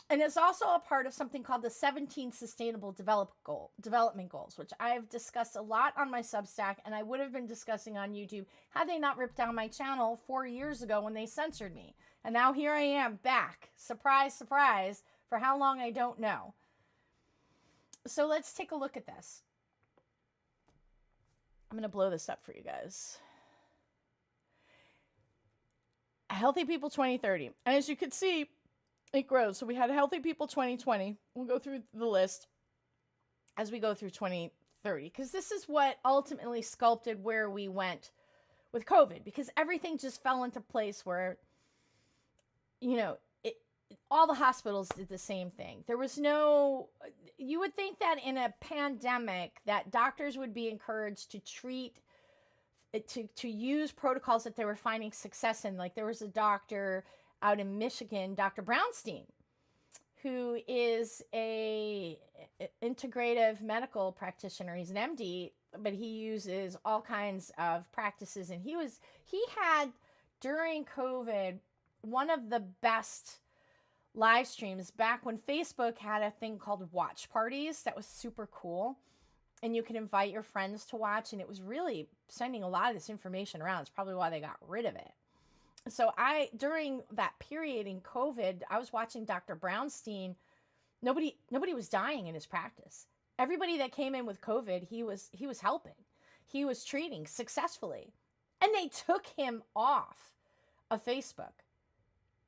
And it's also a part of something called the 17 Sustainable Development Goals, which I've discussed a lot on my Substack, and I would have been discussing on YouTube had they not ripped down my channel 4 years ago when they censored me. And now here I am back. Surprise, surprise. For how long, I don't know. So let's take a look at this. I'm going to blow this up for you guys. Healthy People 2030. And as you can see, it grows. So we had Healthy People 2020. We'll go through the list as we go through 2030. Because this is what ultimately sculpted where we went with COVID. Because everything just fell into place where, all the hospitals did the same thing. There was you would think that in a pandemic that doctors would be encouraged to use protocols that they were finding success in. Like there was a doctor out in Michigan, Dr. Brownstein, who is a integrative medical practitioner. He's an MD but he uses all kinds of practices. And he had during COVID one of the best live streams back when Facebook had a thing called watch parties. That was super cool. And you could invite your friends to watch, and it was really sending a lot of this information around. It's probably why they got rid of it. So during that period in COVID, I was watching Dr. Brownstein. Nobody was dying in his practice. Everybody that came in with COVID, he was helping. He was treating successfully. And they took him off of Facebook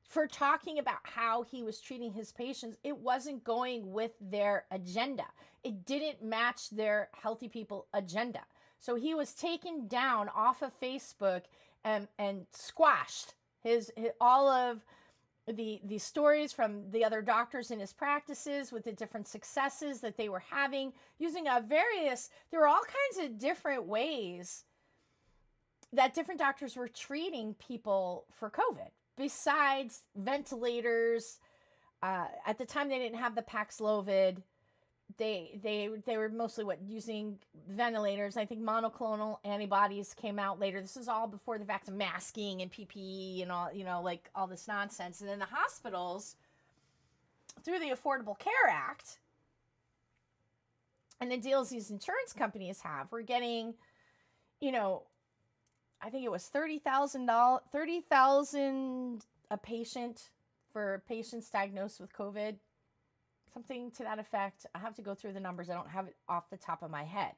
for talking about how he was treating his patients. It wasn't going with their agenda. It didn't match their Healthy People agenda. So he was taken down off of Facebook and squashed his all of the stories from the other doctors in his practices with the different successes that they were having using there were all kinds of different ways that different doctors were treating people for COVID. Besides ventilators, at the time they didn't have the Paxlovid. They were mostly using ventilators. I think monoclonal antibodies came out later. This is all before the vaccine, masking and PPE and all, like all this nonsense. And then the hospitals, through the Affordable Care Act and the deals these insurance companies have, were getting, I think it was $30,000 a patient for patients diagnosed with COVID, something to that effect. I have to go through the numbers. I don't have it off the top of my head.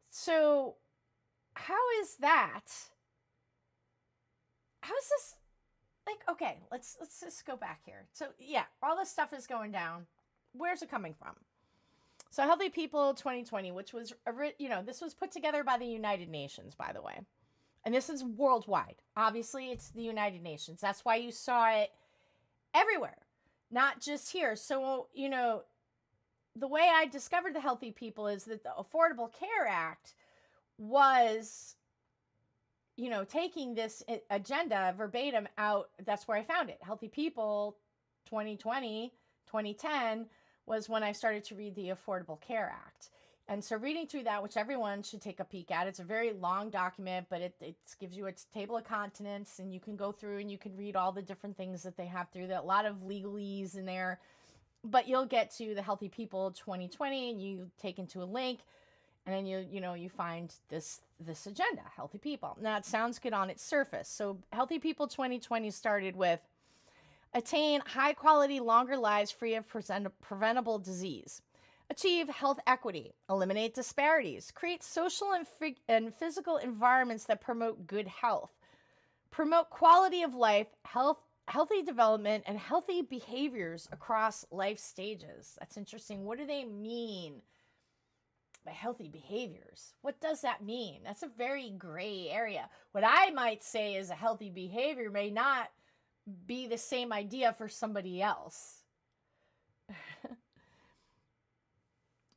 So how is that? How is this like, okay, let's just go back here. So yeah, all this stuff is going down. Where's it coming from? So Healthy People 2020, which was, this was put together by the United Nations, by the way. And this is worldwide. Obviously, it's the United Nations. That's why you saw it everywhere, not just here. So, the way I discovered the Healthy People is that the Affordable Care Act was, taking this agenda verbatim out. That's where I found it. Healthy People 2020, 2010 was when I started to read the Affordable Care Act. And so reading through that, which everyone should take a peek at, it's a very long document, but it gives you a table of contents, and you can go through and you can read all the different things that they have through that. A lot of legalese in there, but you'll get to the Healthy People 2020 and you take into a link, and then you find this agenda, Healthy People. Now it sounds good on its surface. So Healthy People 2020 started with attain high quality, longer lives free of preventable disease. Achieve health equity, eliminate disparities, create social and physical environments that promote good health, promote quality of life, healthy development, and healthy behaviors across life stages. That's interesting. What do they mean by healthy behaviors? What does that mean? That's a very gray area. What I might say is a healthy behavior may not be the same idea for somebody else.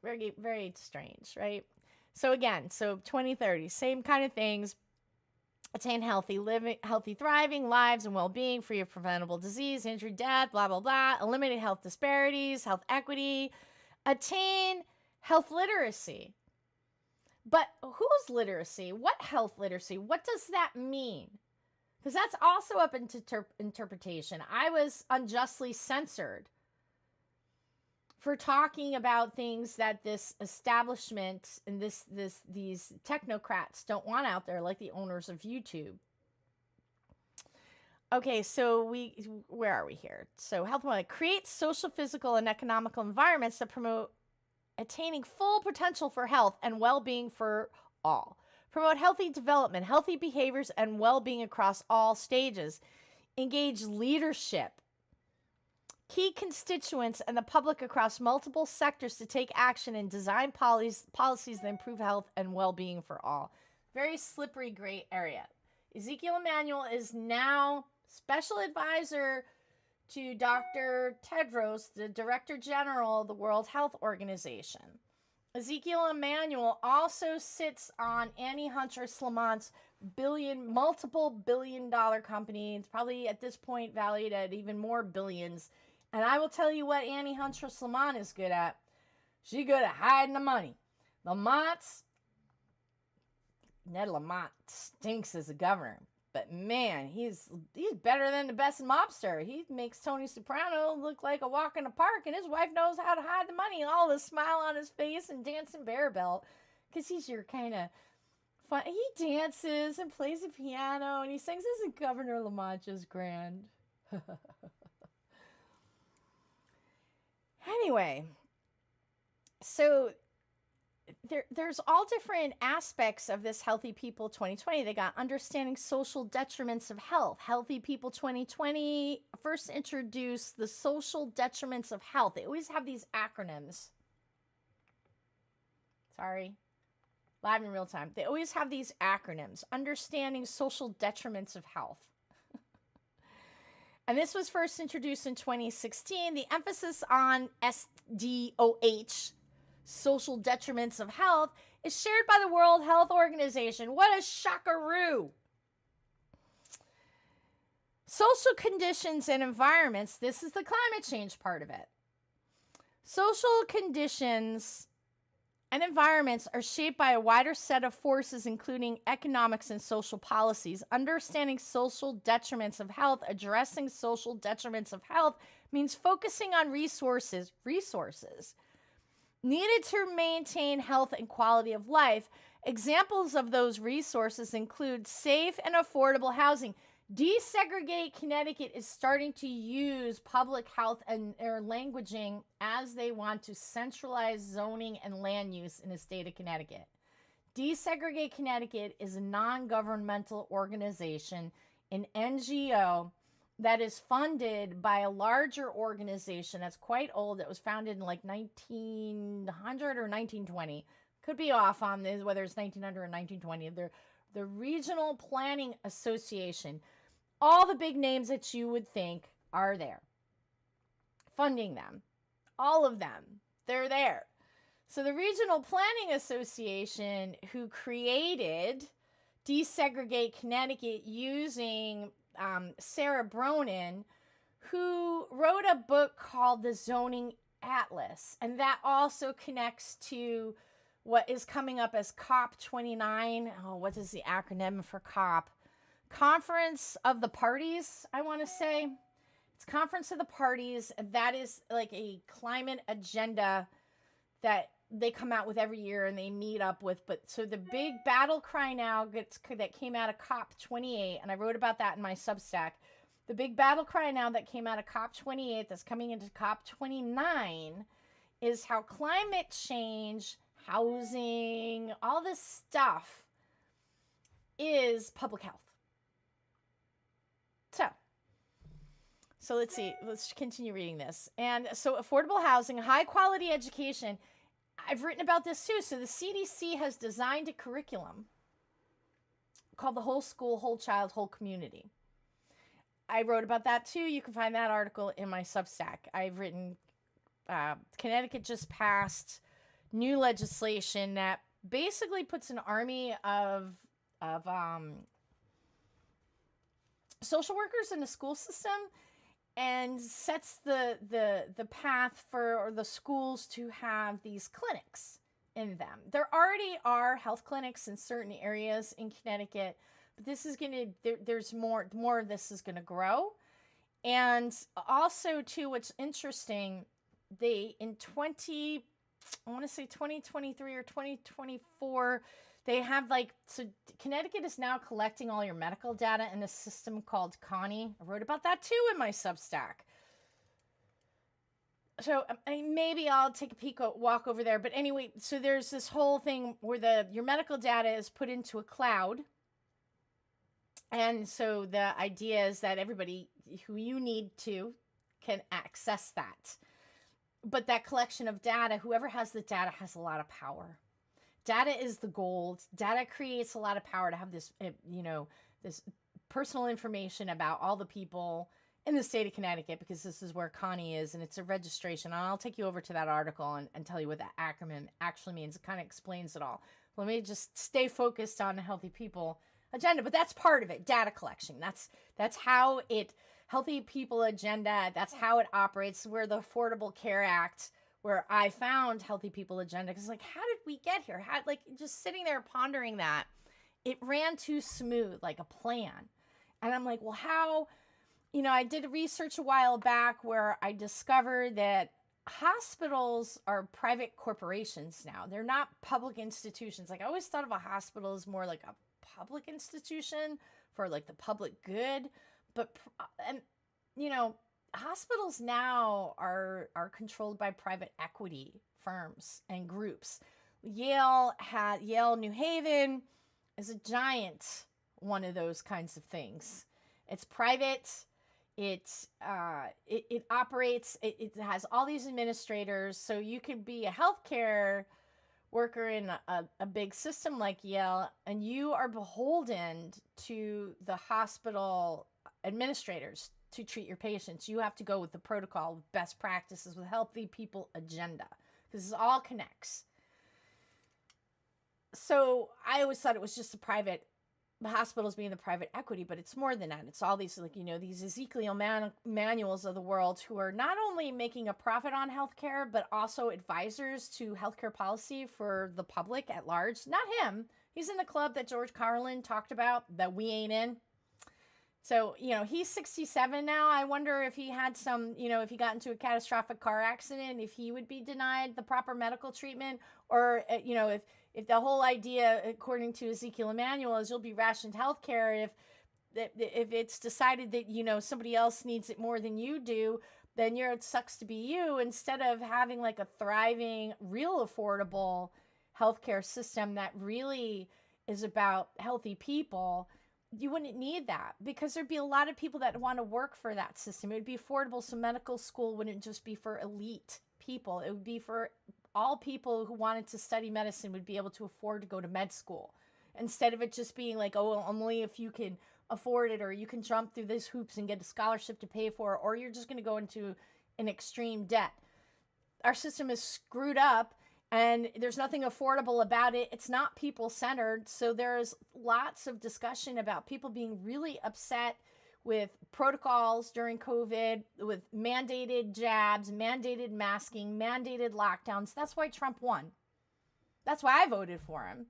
Very, very strange, right? So again, 2030, same kind of things. Attain healthy thriving lives and well-being free of preventable disease, injury, death, blah, blah, blah. Eliminate health disparities, health equity. Attain health literacy. But whose literacy? What health literacy? What does that mean? Because that's also up into interpretation. I was unjustly censored for talking about things that this establishment and these technocrats don't want out there, like the owners of YouTube. Okay, so where are we here? So health creates social, physical, and economical environments that promote attaining full potential for health and well-being for all. Promote healthy development, healthy behaviors, and well-being across all stages. Engage leadership, key constituents, and the public across multiple sectors to take action and design policies that improve health and well-being for all. Very slippery gray area. Ezekiel Emanuel is now special advisor to Dr. Tedros, the Director General of the World Health Organization. Ezekiel Emanuel also sits on Annie Hunter Slamont's multiple billion-dollar company. It's probably at this point valued at even more billions. And I will tell you what Annie Hunter Slamont is good at. She's good at hiding the money. The Mott's Ned Lamont stinks as a governor, but man, he's better than the best mobster. He makes Tony Soprano look like a walk in the park, and his wife knows how to hide the money and all the smile on his face and dancing bear belt, because he's your kind of fun. He dances and plays the piano, and he sings as a Governor Lamont just grand. Anyway, so there's all different aspects of this Healthy People 2020. They got understanding social detriments of health. Healthy People 2020 first introduced the social detriments of health. They always have these acronyms. Sorry. Live in real time. They always have these acronyms. Understanding social detriments of health. And this was first introduced in 2016. The emphasis on SDOH, social detriments of health, is shared by the World Health Organization. What a shockaroo! Social conditions and environments, this is the climate change part of it. Social conditions and environments are shaped by a wider set of forces, including economics and social policies. Understanding social detriments of health, addressing social detriments of health, means focusing on resources needed to maintain health and quality of life. Examples of those resources include safe and affordable housing. Desegregate Connecticut is starting to use public health and their languaging as they want to centralize zoning and land use in the state of Connecticut. Desegregate Connecticut is a non-governmental organization, an NGO, that is funded by a larger organization that's quite old. That was founded in like 1900 or 1920. Could be off on this, whether it's 1900 or 1920. They're the Regional Planning Association. All the big names that you would think are there. Funding them. All of them. They're there. So the Regional Planning Association, who created Desegregate Connecticut using Sarah Bronin, who wrote a book called The Zoning Atlas. And that also connects to what is coming up as COP29. Oh, what is the acronym for COP? Conference of the Parties, I want to say. It's Conference of the Parties. That is like a climate agenda that they come out with every year and they meet up with. But so the big battle cry now that came out of COP28, and I wrote about that in my Substack. The big battle cry now that came out of COP28 that's coming into COP29 is how climate change, housing, all this stuff is public health. So let's see. Let's continue reading this. And so affordable housing, high quality education. I've written about this too. So the CDC has designed a curriculum called the Whole School, Whole Child, Whole Community. I wrote about that too. You can find that article in my Substack. I've written, Connecticut just passed new legislation that basically puts an army of social workers in the school system and sets the path for the schools to have these clinics in them. There already are health clinics in certain areas in Connecticut, but this is going to, there's more of this is going to grow. And also too, what's interesting, they in 2023 or 2024, they have so Connecticut is now collecting all your medical data in a system called Connie. I wrote about that too in my Substack. So maybe I'll take a walk over there. But anyway, so there's this whole thing where your medical data is put into a cloud. And so the idea is that everybody who you need to can access that. But that collection of data, whoever has the data has a lot of power. Data is the gold. Data creates a lot of power to have this, this personal information about all the people in the state of Connecticut, because this is where Connie is, and it's a registration. And I'll take you over to that article and tell you what that acronym actually means. It kind of explains it all. Let me just stay focused on the Healthy People agenda, but that's part of it, data collection. That's how Healthy People agenda, that's how it operates. Where the Affordable Care Act, where I found Healthy People agenda, because how did we get here? Just sitting there pondering that, it ran too smooth, like a plan. And I'm like, well, how, I did research a while back where I discovered that hospitals are private corporations now. They're not public institutions. Like I always thought of a hospital as more like a public institution for like the public good. But, and, hospitals now are controlled by private equity firms and groups. Yale New Haven is a giant one of those kinds of things. It's private. It operates. It has all these administrators. So you could be a healthcare worker in a big system like Yale, and you are beholden to the hospital administrators to treat your patients. You have to go with the protocol, with best practices, with healthy people agenda, because this all connects. So I always thought it was just the hospitals being the private equity, but it's more than that. It's all these, like, these Ezekiel manuals of the world who are not only making a profit on healthcare, but also advisors to healthcare policy for the public at large. Not him. He's in the club that George Carlin talked about that we ain't in. So, he's 67 now. I wonder if he had some, if he got into a catastrophic car accident, if he would be denied the proper medical treatment, or, if the whole idea, according to Ezekiel Emanuel, is you'll be rationed health care if it's decided that, somebody else needs it more than you do, then it sucks to be you, instead of having like a thriving, real affordable healthcare system that really is about healthy people. You wouldn't need that, because there'd be a lot of people that want to work for that system. It would be affordable. So medical school wouldn't just be for elite people. It would be for all people who wanted to study medicine would be able to afford to go to med school, instead of it just being like, oh, only if you can afford it, or you can jump through these hoops and get a scholarship to pay for, or you're just going to go into an extreme debt. Our system is screwed up, and there's nothing affordable about it. It's not people-centered. So there's lots of discussion about people being really upset with protocols during COVID, with mandated jabs, mandated masking, mandated lockdowns. That's why Trump won. That's why I voted for him.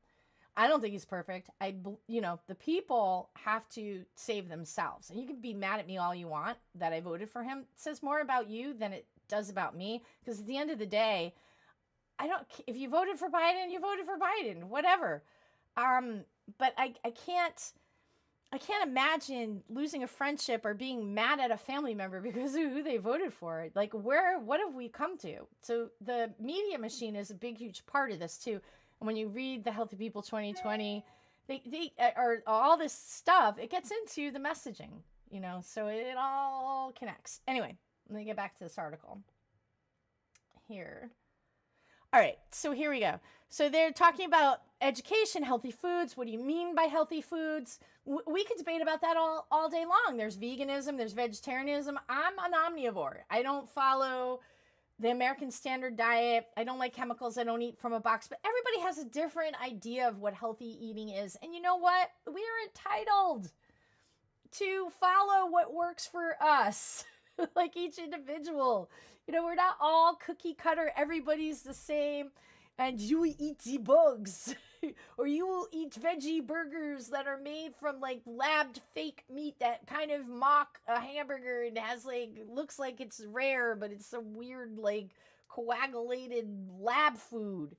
I don't think he's perfect. The people have to save themselves. And you can be mad at me all you want that I voted for him. It says more about you than it does about me. Because at the end of the day, if you voted for Biden, you voted for Biden, whatever. But I can't imagine losing a friendship or being mad at a family member because of who they voted for. Like, what have we come to? So the media machine is a big, huge part of this too. And when you read the Healthy People 2020, they are all this stuff, it gets into the messaging, so it all connects. Anyway, let me get back to this article here. All right, so here we go. So they're talking about education, healthy foods. What do you mean by healthy foods? We could debate about that all day long. There's veganism, there's vegetarianism. I'm an omnivore. I don't follow the American Standard Diet. I don't like chemicals. I don't eat from a box. But everybody has a different idea of what healthy eating is. And you know what? We are entitled to follow what works for us, like each individual. We're not all cookie cutter. Everybody's the same. And you eat the bugs. Or you will eat veggie burgers that are made from like labbed fake meat that kind of mock a hamburger and has looks like it's rare, but it's some weird coagulated lab food.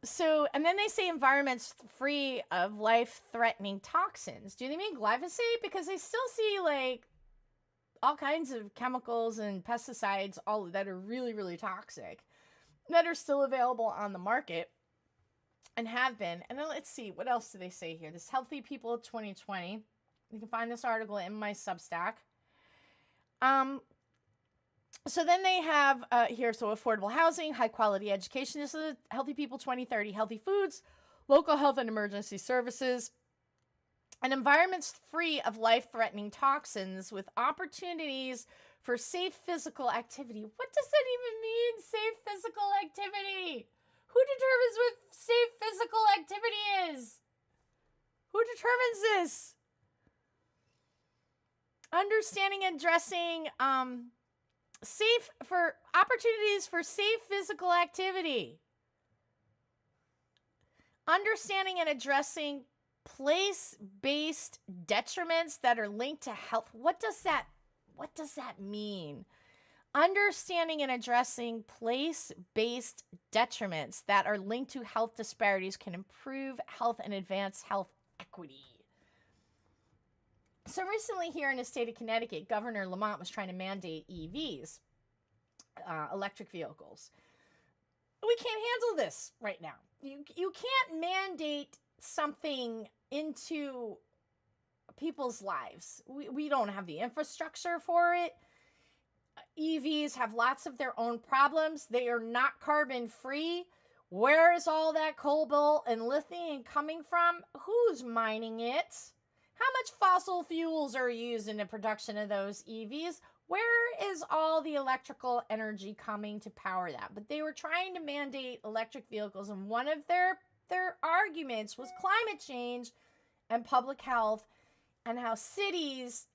So, and then they say environments free of life-threatening toxins. Do they mean glyphosate? Because they still see all kinds of chemicals and pesticides, all that are really, really toxic, that are still available on the market and have been. And then let's see, what else do they say here? This Healthy People 2020. You can find this article in my Substack. So then they have here, so affordable housing, high quality education. This is Healthy People 2030, healthy foods, local health and emergency services, and environments free of life-threatening toxins with opportunities for safe physical activity. What does that even mean, safe physical activity? Who determines what safe physical activity is? Who determines this? Understanding and addressing safe for opportunities for safe physical activity. Understanding and addressing place-based detriments that are linked to health. What does that mean? Understanding and addressing place-based detriments that are linked to health disparities can improve health and advance health equity. So recently here in the state of Connecticut, Governor Lamont was trying to mandate EVs, electric vehicles. We can't handle this right now. You can't mandate something into people's lives. We don't have the infrastructure for it. EVs have lots of their own problems. They are not carbon free. Where is all that cobalt and lithium coming from? Who's mining it? How much fossil fuels are used in the production of those EVs? Where is all the electrical energy coming to power that? But they were trying to mandate electric vehicles, and one of their arguments was climate change and public health, and how cities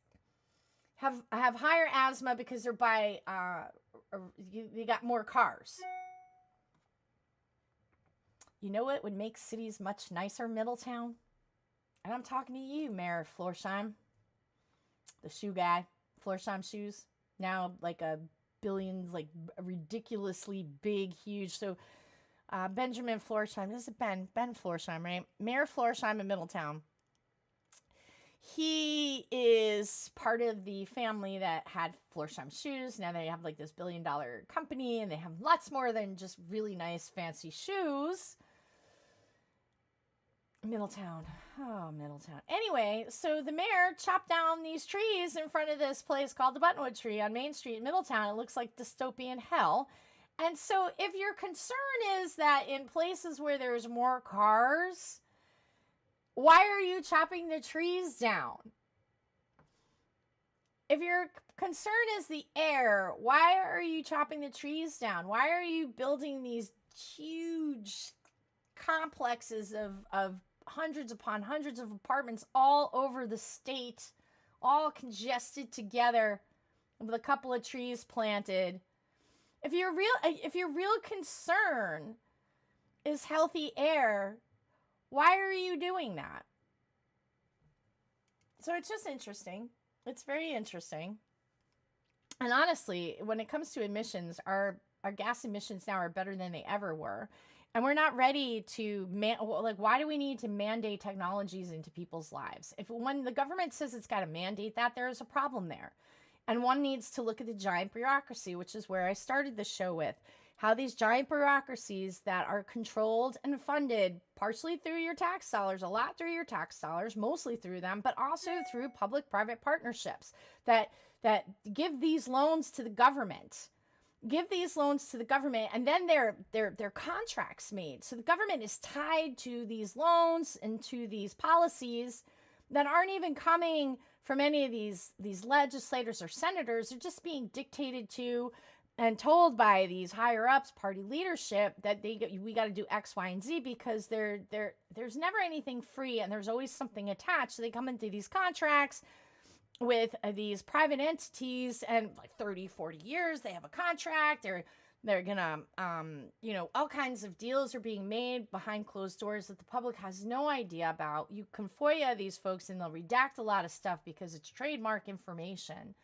have higher asthma because they're you got more cars. You know what would make cities much nicer? Middletown. And I'm talking to you, Mayor Florsheim, the shoe guy. Florsheim shoes, now like a billions, like ridiculously big, huge. So Benjamin Florsheim, this is Ben Florsheim, right? Mayor Florsheim in Middletown. He is part of the family that had Florsheim shoes. Now they have like this $1 billion company, and they have lots more than just really nice, fancy shoes. Middletown. Oh, Middletown. Anyway, so the mayor chopped down these trees in front of this place called the Buttonwood Tree on Main Street in Middletown. It looks like dystopian hell. And so if your concern is that in places where there's more cars, why are you chopping the trees down? If your concern is the air, why are you chopping the trees down? Why are you building these huge complexes of hundreds upon hundreds of apartments all over the state, all congested together with a couple of trees planted? If your real concern is healthy air, why are you doing that? So it's just interesting. It's very interesting. And honestly, when it comes to emissions, our gas emissions now are better than they ever were. And we're not ready to, why do we need to mandate technologies into people's lives? When the government says it's got to mandate that, there is a problem there. And one needs to look at the giant bureaucracy, which is where I started the show with. How these giant bureaucracies that are controlled and funded partially through your tax dollars, a lot through your tax dollars, mostly through them, but also through public-private partnerships that give these loans to the government. Give these loans to the government, and then they're contracts made. So the government is tied to these loans and to these policies that aren't even coming from any of these legislators or senators. They're just being dictated to and told by these higher ups, party leadership, that we got to do X, Y, and Z, because there's never anything free, and there's always something attached. So they come into these contracts with these private entities, and like 30, 40 years, they have a contract. They're gonna, all kinds of deals are being made behind closed doors that the public has no idea about. You can FOIA these folks, and they'll redact a lot of stuff because it's trademark information.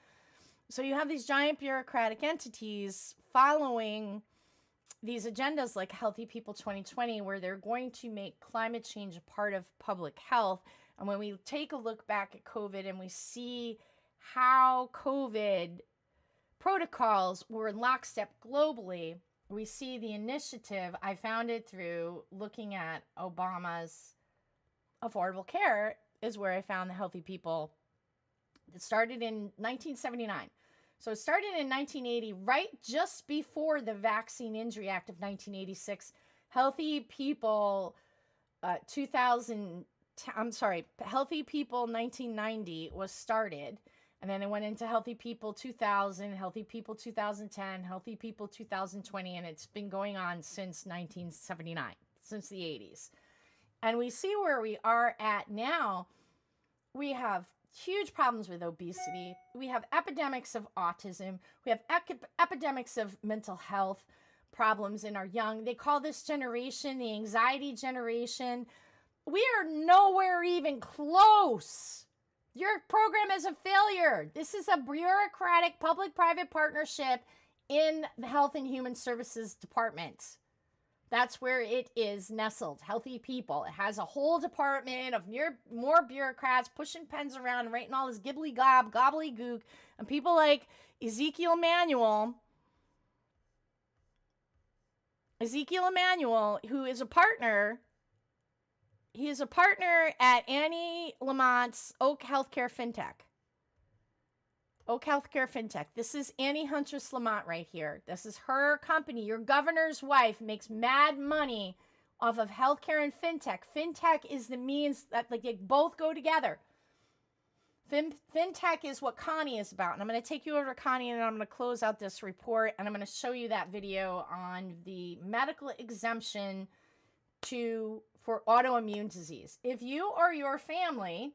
So you have these giant bureaucratic entities following these agendas like Healthy People 2020, where they're going to make climate change a part of public health. And when we take a look back at COVID and we see how COVID protocols were in lockstep globally, we see the initiative. I found it through looking at Obama's Affordable Care is where I found the Healthy People. It started in 1979. So it started in 1980, right just before the Vaccine Injury Act of 1986. Healthy People Healthy People 1990 was started, and then it went into Healthy People 2000, Healthy People 2010, Healthy People 2020, and it's been going on since 1979, since the 80s. And we see where we are at now. We have huge problems with obesity. We have epidemics of autism. We have epidemics of mental health. problems in our young. They call this generation the anxiety generation. We are nowhere even close. Your program is a failure. This is a bureaucratic public-private partnership in the Health and Human Services Department. That's where it is nestled. Healthy People. It has a whole department of more bureaucrats pushing pens around and writing all this gobbledygook, and people like Ezekiel Emanuel, who is a partner. He is a partner at Annie Lamont's Oak Healthcare FinTech. Oak Healthcare FinTech. This is Annie Huntress Lamont right here. This is her company. Your governor's wife makes mad money off of healthcare and FinTech. FinTech is the means that they both go together. FinTech is what Connie is about. And I'm going to take you over to Connie, and I'm going to close out this report, and I'm going to show you that video on the medical exemption for autoimmune disease. If you or your family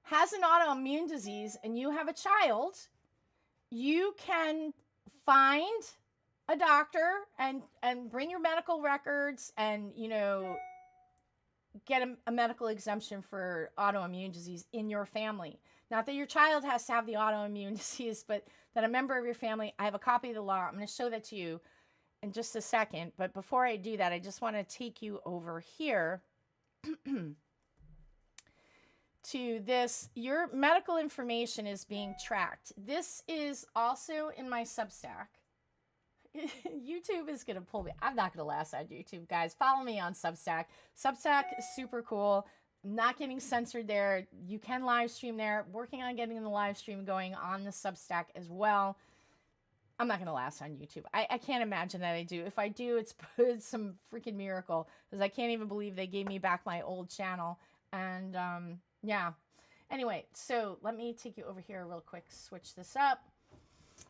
has an autoimmune disease and you have a child, you can find a doctor and bring your medical records and, get a medical exemption for autoimmune disease in your family. Not that your child has to have the autoimmune disease, but that a member of your family. I have a copy of the law. I'm going to show that to you in just a second. But before I do that, I just want to take you over here to this. Your medical information is being tracked. This is also in my Substack. YouTube is going to pull me. I'm not going to last on YouTube, guys. Follow me on Substack. Substack is super cool. I'm not getting censored there. You can live stream there. Working on getting the live stream going on the Substack as well. I'm not going to last on YouTube. I can't imagine that I do. If I do, it's some freaking miracle, because I can't even believe they gave me back my old channel. And yeah. Anyway, so let me take you over here real quick. Switch this up.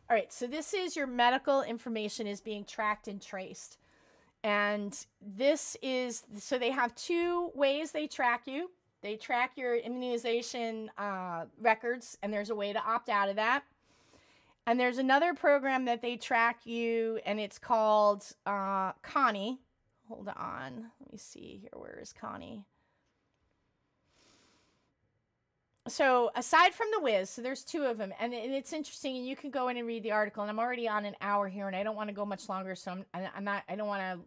All right, so this is your medical information is being tracked and traced. And this is, so they have two ways they track you. They track your immunization records, and there's a way to opt out of that. And there's another program that they track you, and it's called Connie. Hold on. Let me see here. Where is Connie? So aside from the Wiz, so there's two of them, and it's interesting, and you can go in and read the article, and I'm already on an hour here, and I don't want to go much longer, so I don't want to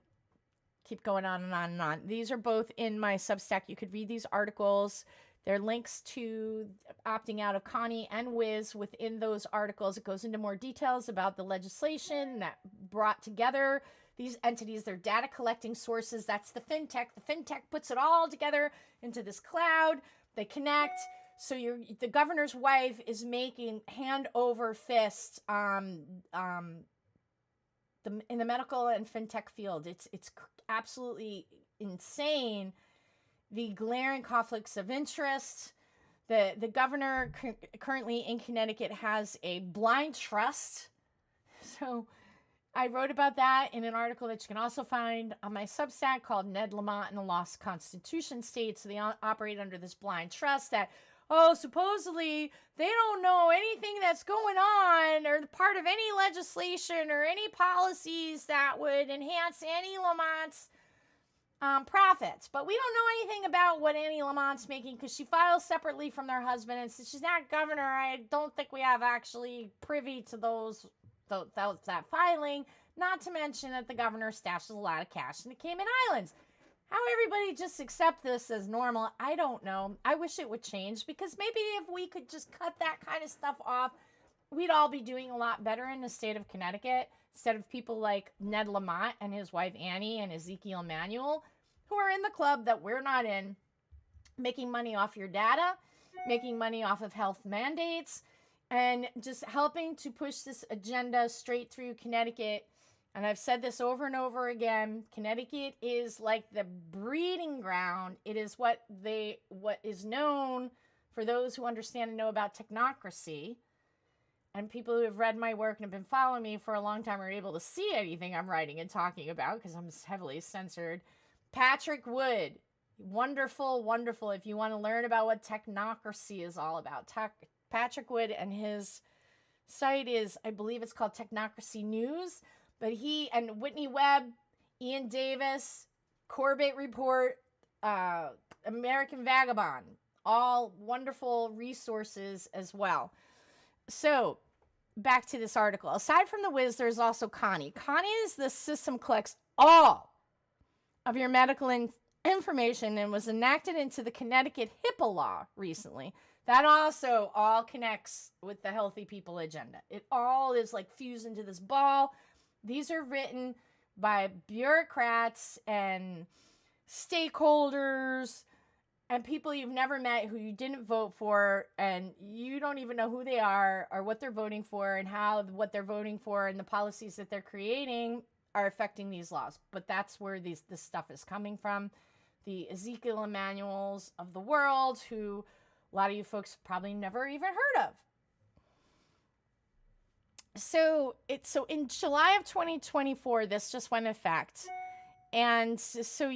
keep going on and on and on. These are both in my Substack. You could read these articles. There are links to opting out of Connie and Wiz within those articles. It goes into more details about the legislation that brought together these entities, their data collecting sources. That's the FinTech. The FinTech puts it all together into this cloud. They connect. So the governor's wife is making hand over fist in the medical and FinTech field. It's absolutely insane. The glaring conflicts of interest. The governor currently in Connecticut has a blind trust. So I wrote about that in an article that you can also find on my Substack called Ned Lamont and the Lost Constitution State. So they operate under this blind trust that, supposedly they don't know anything that's going on or part of any legislation or any policies that would enhance Annie Lamont's profits. But we don't know anything about what Annie Lamont's making because she files separately from their husband, and since she's not governor, I don't think we have actually privy to that filing. Not to mention that the governor stashes a lot of cash in the Cayman Islands. How everybody just accept this as normal, I don't know. I wish it would change, because maybe if we could just cut that kind of stuff off, we'd all be doing a lot better in the state of Connecticut, instead of people like Ned Lamont and his wife Annie and Ezekiel Emanuel, who are in the club that we're not in, making money off your data, making money off of health mandates, and just helping to push this agenda straight through Connecticut. And I've said this over and over again, Connecticut is like the breeding ground. It is what is known, for those who understand and know about technocracy, and people who have read my work and have been following me for a long time are able to see anything I'm writing and talking about, because I'm heavily censored. Patrick Wood, wonderful, wonderful. If you want to learn about what technocracy is all about, Patrick Wood and his site is, I believe it's called Technocracy News. But he and Whitney Webb, Ian Davis, Corbett Report, American Vagabond, all wonderful resources as well. So back to this article. Aside from the Wiz, there's also Connie. Connie is the system collects all of your medical information and was enacted into the Connecticut HIPAA law recently. That also all connects with the Healthy People agenda. It all is like fused into this ball. These are written by bureaucrats and stakeholders and people you've never met who you didn't vote for, and you don't even know who they are or what they're voting for and how what they're voting for and the policies that they're creating are affecting these laws. But that's where this stuff is coming from. The Ezekiel Emanuels of the world, who a lot of you folks probably never even heard of. So in July of 2024, this just went into effect. And so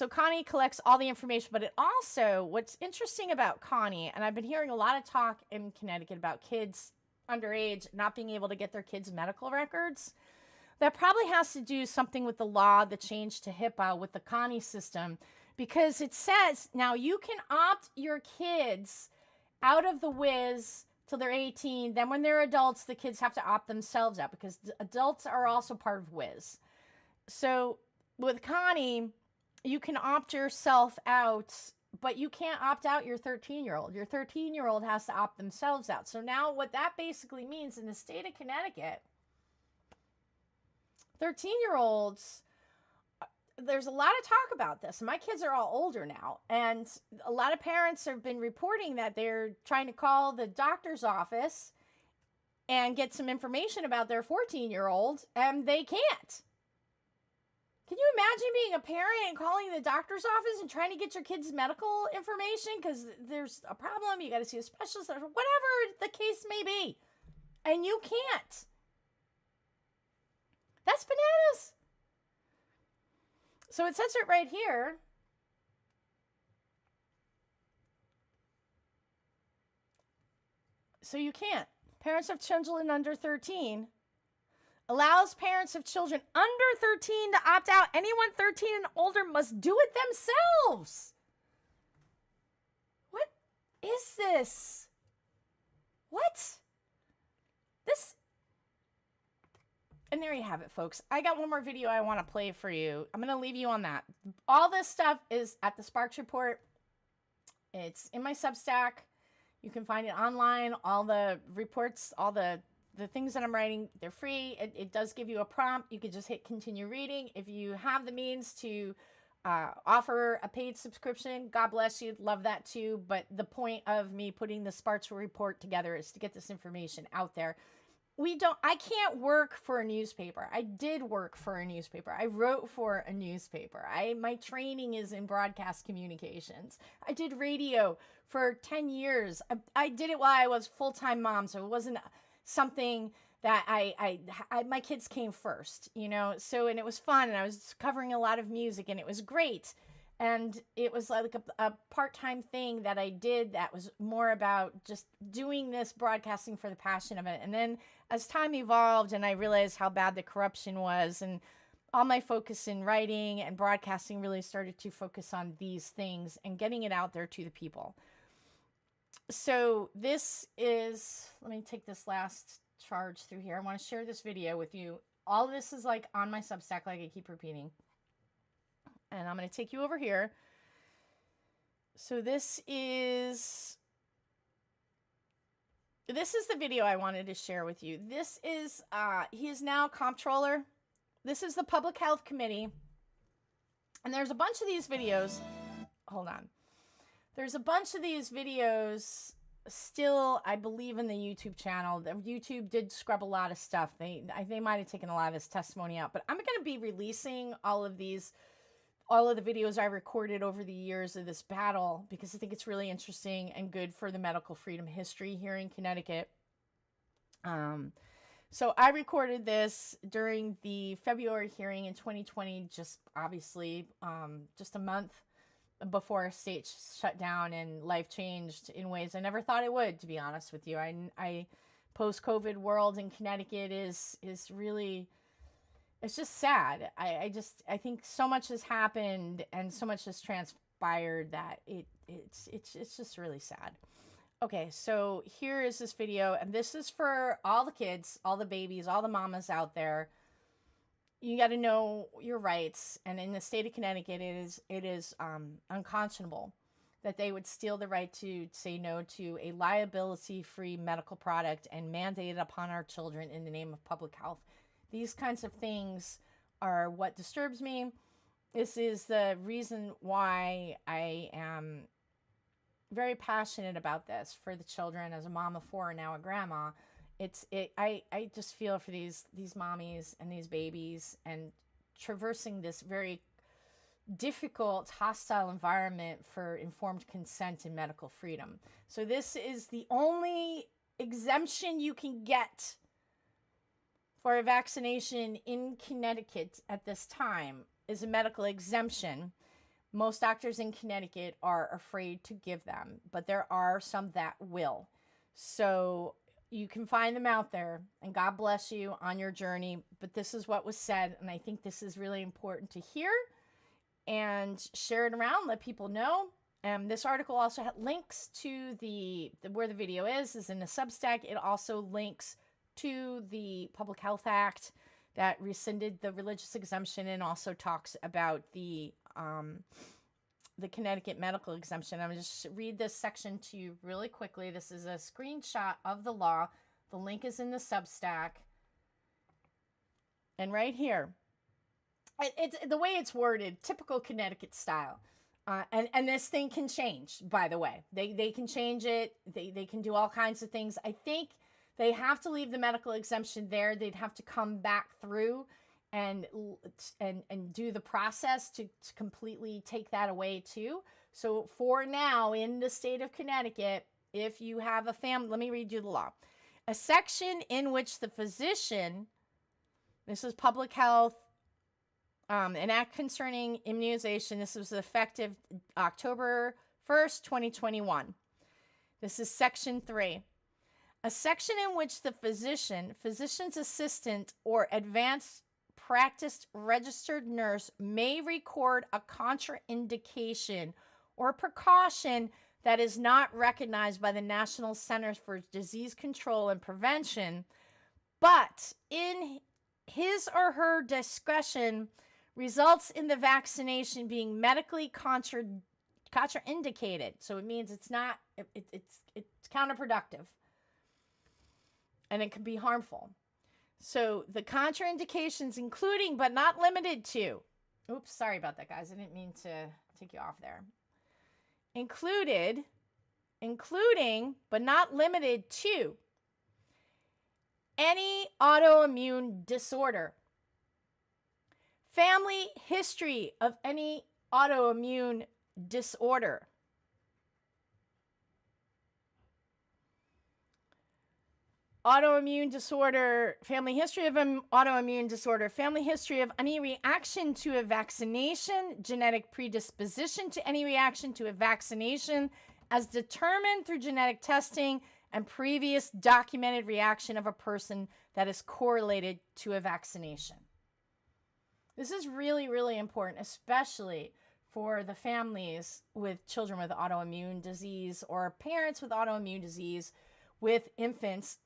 Connie collects all the information, but it also, what's interesting about Connie, and I've been hearing a lot of talk in Connecticut about kids underage not being able to get their kids' medical records. That probably has to do something with the law, the change to HIPAA with the Connie system, because it says now you can opt your kids out of the Wiz till they're 18. Then when they're adults, the kids have to opt themselves out because adults are also part of Wiz. So with Connie, you can opt yourself out, but you can't opt out your 13-year-old. Your 13-year-old has to opt themselves out. So now what that basically means in the state of Connecticut, 13-year-olds, there's a lot of talk about this. My kids are all older now, and a lot of parents have been reporting that they're trying to call the doctor's office and get some information about their 14-year-old, and they can't. Can you imagine being a parent and calling the doctor's office and trying to get your kid's medical information because there's a problem, you got to see a specialist, or whatever the case may be, and you can't? That's bananas. So it says it right here. So you can't. Parents of children under 13 allows parents of children under 13 to opt out. Anyone 13 and older must do it themselves. What is this? What? This. And there you have it, folks. I got one more video I want to play for you. I'm going to leave you on that. All this stuff is at the Sparks Report. It's in my Substack. You can find it online. All the reports, all the things that I'm writing, they're free. It does give you a prompt. You can just hit continue reading. If you have the means to offer a paid subscription, God bless you. Love that too. But the point of me putting the Sparks Report together is to get this information out there. I can't work for a newspaper. I did work for a newspaper. I wrote for a newspaper. My training is in broadcast communications. I did radio for 10 years. I did it while I was full-time mom, so it wasn't something that my kids came first, you know? So, and it was fun, and I was covering a lot of music, and it was great. And it was like a part-time thing that I did that was more about just doing this broadcasting for the passion of it. And then as time evolved and I realized how bad the corruption was, and all my focus in writing and broadcasting really started to focus on these things and getting it out there to the people. So this is, let me take this last charge through here. I want to share this video with you. All of this is like on my Substack, like I keep repeating. And I'm going to take you over here. So this is the video I wanted to share with you. This is, he is now comptroller. This is the Public Health Committee. And there's a bunch of these videos. Hold on. There's a bunch of these videos still, I believe, in the YouTube channel. The YouTube did scrub a lot of stuff. They might have taken a lot of this testimony out. But I'm going to be releasing all of the videos I recorded over the years of this battle, because I think it's really interesting and good for the medical freedom history here in Connecticut. So I recorded this during the February hearing in 2020, just obviously just a month before our state shut down and life changed in ways I never thought it would, to be honest with you. post-COVID world in Connecticut is really, it's just sad. I think so much has happened and so much has transpired that it's just really sad. Okay, so here is this video, and this is for all the kids, all the babies, all the mamas out there. You got to know your rights, and in the state of Connecticut, it is unconscionable that they would steal the right to say no to a liability-free medical product and mandate it upon our children in the name of public health. These kinds of things are what disturbs me. This is the reason why I am very passionate about this for the children as a mom of four and now a grandma. I just feel for these mommies and these babies and traversing this very difficult, hostile environment for informed consent and medical freedom. So this is the only exemption you can get for a vaccination in Connecticut at this time is a medical exemption. Most doctors in Connecticut are afraid to give them, but there are some that will. So you can find them out there, and God bless you on your journey. But this is what was said, and I think this is really important to hear and share it around, let people know. This article also had links to where the video is in the Substack. It also links to the Public Health Act that rescinded the religious exemption and also talks about the Connecticut medical exemption. I'm going to just read this section to you really quickly. This is a screenshot of the law. The link is in the Substack. And right here, it's the way it's worded, typical Connecticut style. And this thing can change, by the way. They can change it. They can do all kinds of things. I think they have to leave the medical exemption there. They'd have to come back through and do the process to completely take that away too. So for now, in the state of Connecticut, if you have a family, let me read you the law. A section in which the physician, this is public health, an act concerning immunization. This was effective October 1st, 2021. This is section 3. A section in which the physician, physician's assistant, or advanced practiced registered nurse may record a contraindication or precaution that is not recognized by the National Centers for Disease Control and Prevention, but in his or her discretion results in the vaccination being medically contraindicated. So it means it's not, it's counterproductive. And it can be harmful. So the contraindications, including but not limited to, oops, sorry about that, guys. I didn't mean to take you off there. Including but not limited to any autoimmune disorder, family history of any autoimmune disorder, autoimmune disorder, family history of an autoimmune disorder, family history of any reaction to a vaccination, genetic predisposition to any reaction to a vaccination as determined through genetic testing, and previous documented reaction of a person that is correlated to a vaccination. This is really, really important, especially for the families with children with autoimmune disease or parents with autoimmune disease with infants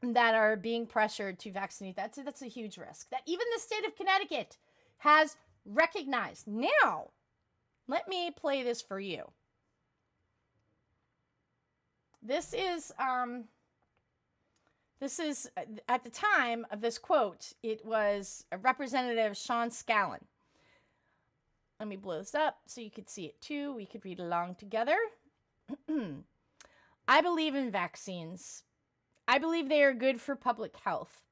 that are being pressured to vaccinate. That's a huge risk that even the state of Connecticut has recognized. Now, let me play this for you. This is at the time of this quote, it was Representative Sean Scallon. Let me blow this up so you could see it too. We could read along together. I believe in vaccines. I believe they are good for public health.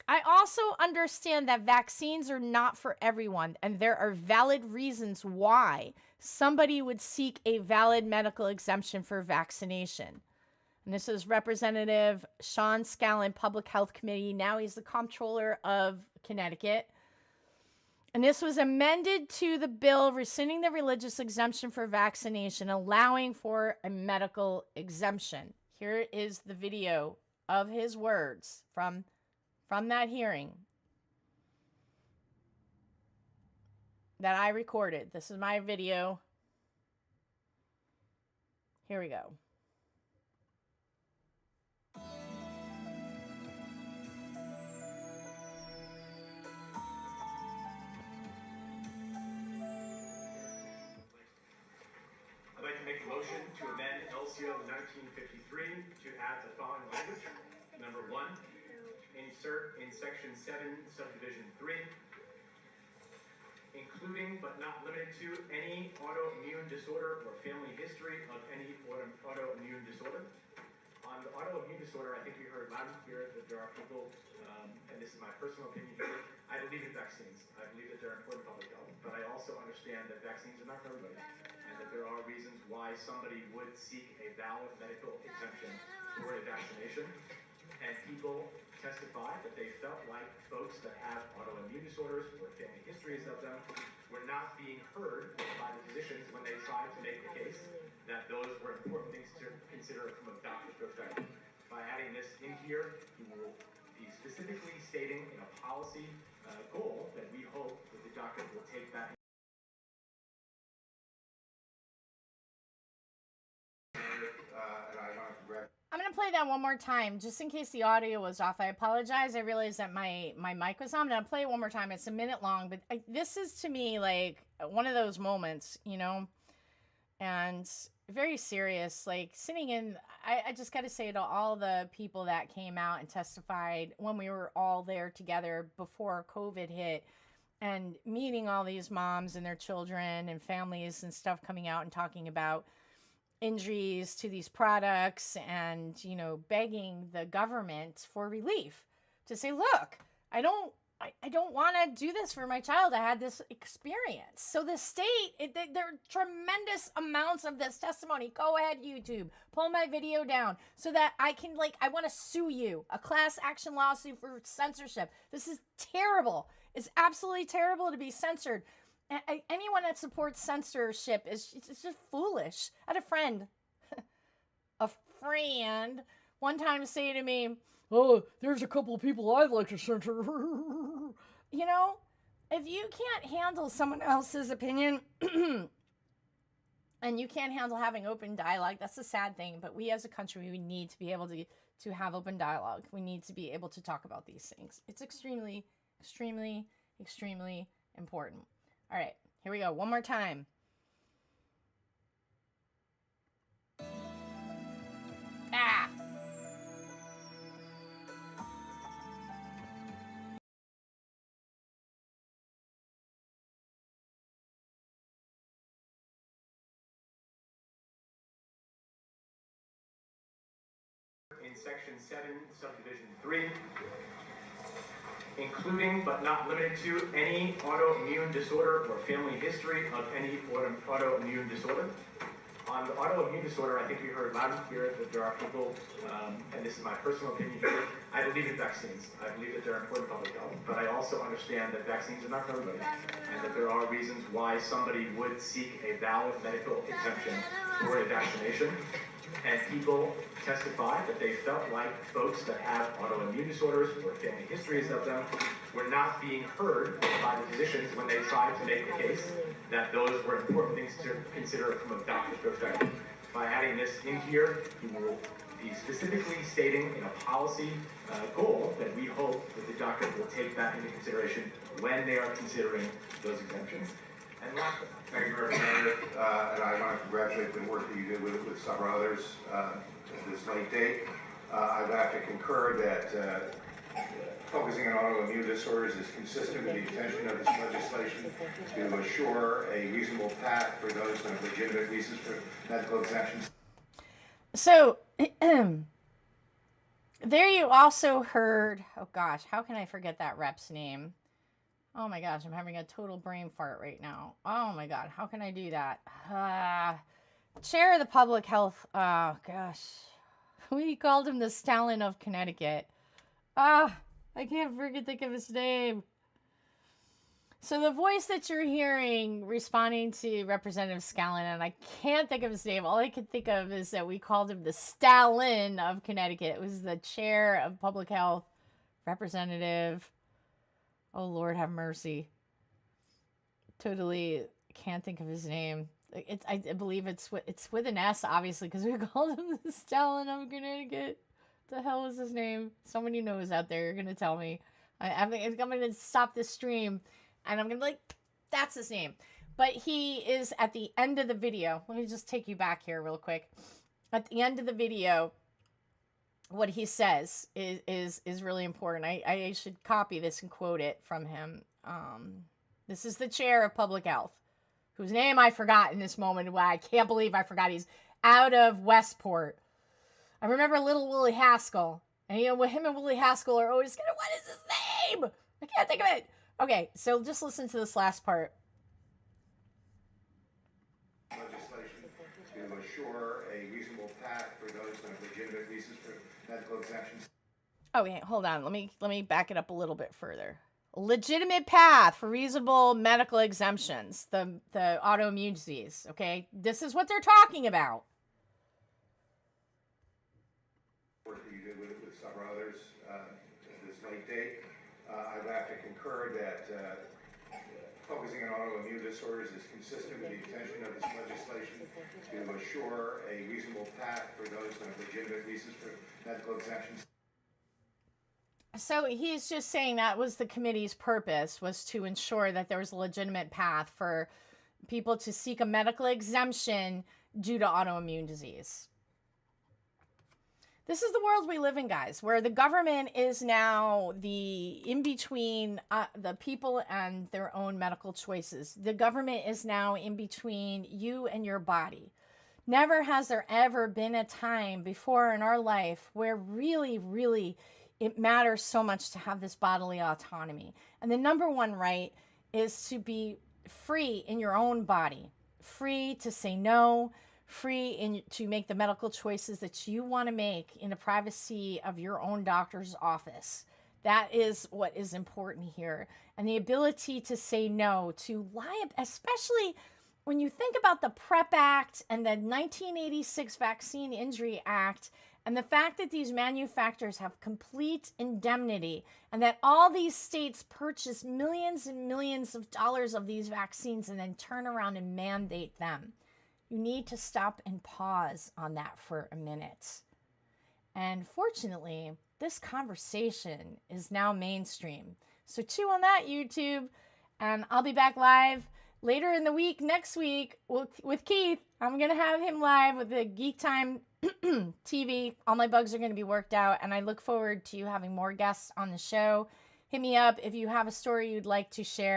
I also understand that vaccines are not for everyone, and there are valid reasons why somebody would seek a valid medical exemption for vaccination. And this is Representative Sean Scallon, Public Health Committee. Now he's the Comptroller of Connecticut. And this was amended to the bill rescinding the religious exemption for vaccination, allowing for a medical exemption. Here is the video of his words from that hearing that I recorded. This is my video. Here we go. I'd like to make a motion to amend LCO 1953 to add the following language. Number 1, insert in section 7, subdivision 3, including but not limited to any autoimmune disorder or family history of any autoimmune disorder. On the autoimmune disorder, I think we heard loud and clear that there are people, and this is my personal opinion here, I believe in vaccines. I believe that they're important public health, but I also understand that vaccines are not for everybody, and that there are reasons why somebody would seek a valid medical exemption for a vaccination. And people testify that they felt like folks that have autoimmune disorders or family histories of them were not being heard by the physicians when they tried to make the case that those were important things to consider from a doctor's perspective. By adding this in here, you will be specifically stating in a policy goal that we hope that the doctor will take that. I'm going to play that one more time, just in case the audio was off. I apologize. I realized that my mic was on. I'm going to play it one more time. It's a minute long, but this is, to me, like one of those moments, you know, and very serious. Like sitting in, I just got to say to all the people that came out and testified when we were all there together before COVID hit, and meeting all these moms and their children and families and stuff coming out and talking about injuries to these products and, you know, begging the government for relief to say, look, I don't want to do this for my child. I had this experience. So the state, there are tremendous amounts of this testimony. Go ahead, YouTube, pull my video down so that I can, like, I want to sue you, a class action lawsuit for censorship. This is terrible. It's absolutely terrible to be censored. Anyone that supports censorship is just foolish. I had a friend one time say to me, oh, there's a couple of people I'd like to censor. You know, if you can't handle someone else's opinion and you can't handle having open dialogue, that's a sad thing. But we as a country, we need to be able to have open dialogue. We need to be able to talk about these things. It's extremely, extremely, extremely important. All right, here we go. One more time. Ah! In section 7, subdivision 3, including but not limited to any autoimmune disorder or family history of any autoimmune disorder. On the autoimmune disorder, I think we heard loud and clear that there are people, and this is my personal opinion here, I believe in vaccines. I believe that they're important public health, but I also understand that vaccines are not for everybody, and that there are reasons why somebody would seek a valid medical exemption for a vaccination. And people testify that they felt like folks that have autoimmune disorders or family histories of them were not being heard by the physicians when they tried to make the case that those were important things to consider from a doctor's perspective. By adding this in here, you will be specifically stating in a policy goal that we hope that the doctor will take that into consideration when they are considering those exemptions. And lastly, thank you, Representative, and I want to congratulate the work that you did with several others at this late date. I would have to concur that focusing on autoimmune disorders is consistent with the intention of this legislation to assure a reasonable path for those who have legitimate reasons for medical exemptions. So, there you also heard, oh gosh, how can I forget that rep's name? Oh my gosh, I'm having a total brain fart right now. Oh my God, how can I do that? Chair of the Public Health, oh gosh. We called him the Stalin of Connecticut. I can't freaking think of his name. So the voice that you're hearing responding to Representative Scallon, and I can't think of his name. All I can think of is that we called him the Stalin of Connecticut. It was the chair of public health, Representative. Oh Lord, have mercy. Totally can't think of his name. I believe it's with an S, obviously, because we called him the Stalin of Connecticut. What the hell was his name? Someone you know is out there. You're gonna tell me. I'm gonna stop this stream. And I'm going to be like, that's his name. But he is at the end of the video. Let me just take you back here real quick. At the end of the video, what he says is really important. I should copy this and quote it from him. This is the chair of public health, whose name I forgot in this moment. Why I can't believe I forgot. He's out of Westport. I remember little Willie Haskell. And you know, him and Willie Haskell are always going to, what is his name? I can't think of it. Okay, so just listen to this last part. Legislation to assure a reasonable path for those who have legitimate reasons for medical exemptions. Okay, hold on. Let me back it up a little bit further. Legitimate path for reasonable medical exemptions. The autoimmune disease. Okay, this is what they're talking about. Work that you did with several others at this late date. I would have to concur that focusing on autoimmune disorders is consistent with the intention of this legislation to assure a reasonable path for those who have legitimate reasons for medical exemptions. So he's just saying that was the committee's purpose, was to ensure that there was a legitimate path for people to seek a medical exemption due to autoimmune disease. This is the world we live in, guys, where the government is now the in-between the people and their own medical choices. The government is now in between you and your body. Never has there ever been a time before in our life where really, really it matters so much to have this bodily autonomy. And the number one right is to be free in your own body, free to say no, free to make the medical choices that you want to make in the privacy of your own doctor's office. That is what is important here. And the ability to say no, to lie, especially when you think about the PrEP Act and the 1986 Vaccine Injury Act, and the fact that these manufacturers have complete indemnity and that all these states purchase millions and millions of dollars of these vaccines and then turn around and mandate them. You need to stop and pause on that for a minute. And fortunately, this conversation is now mainstream. So chew on that, YouTube. And I'll be back live later in the week, next week, with Keith. I'm going to have him live with the Geek Time TV. All my bugs are going to be worked out. And I look forward to having more guests on the show. Hit me up if you have a story you'd like to share.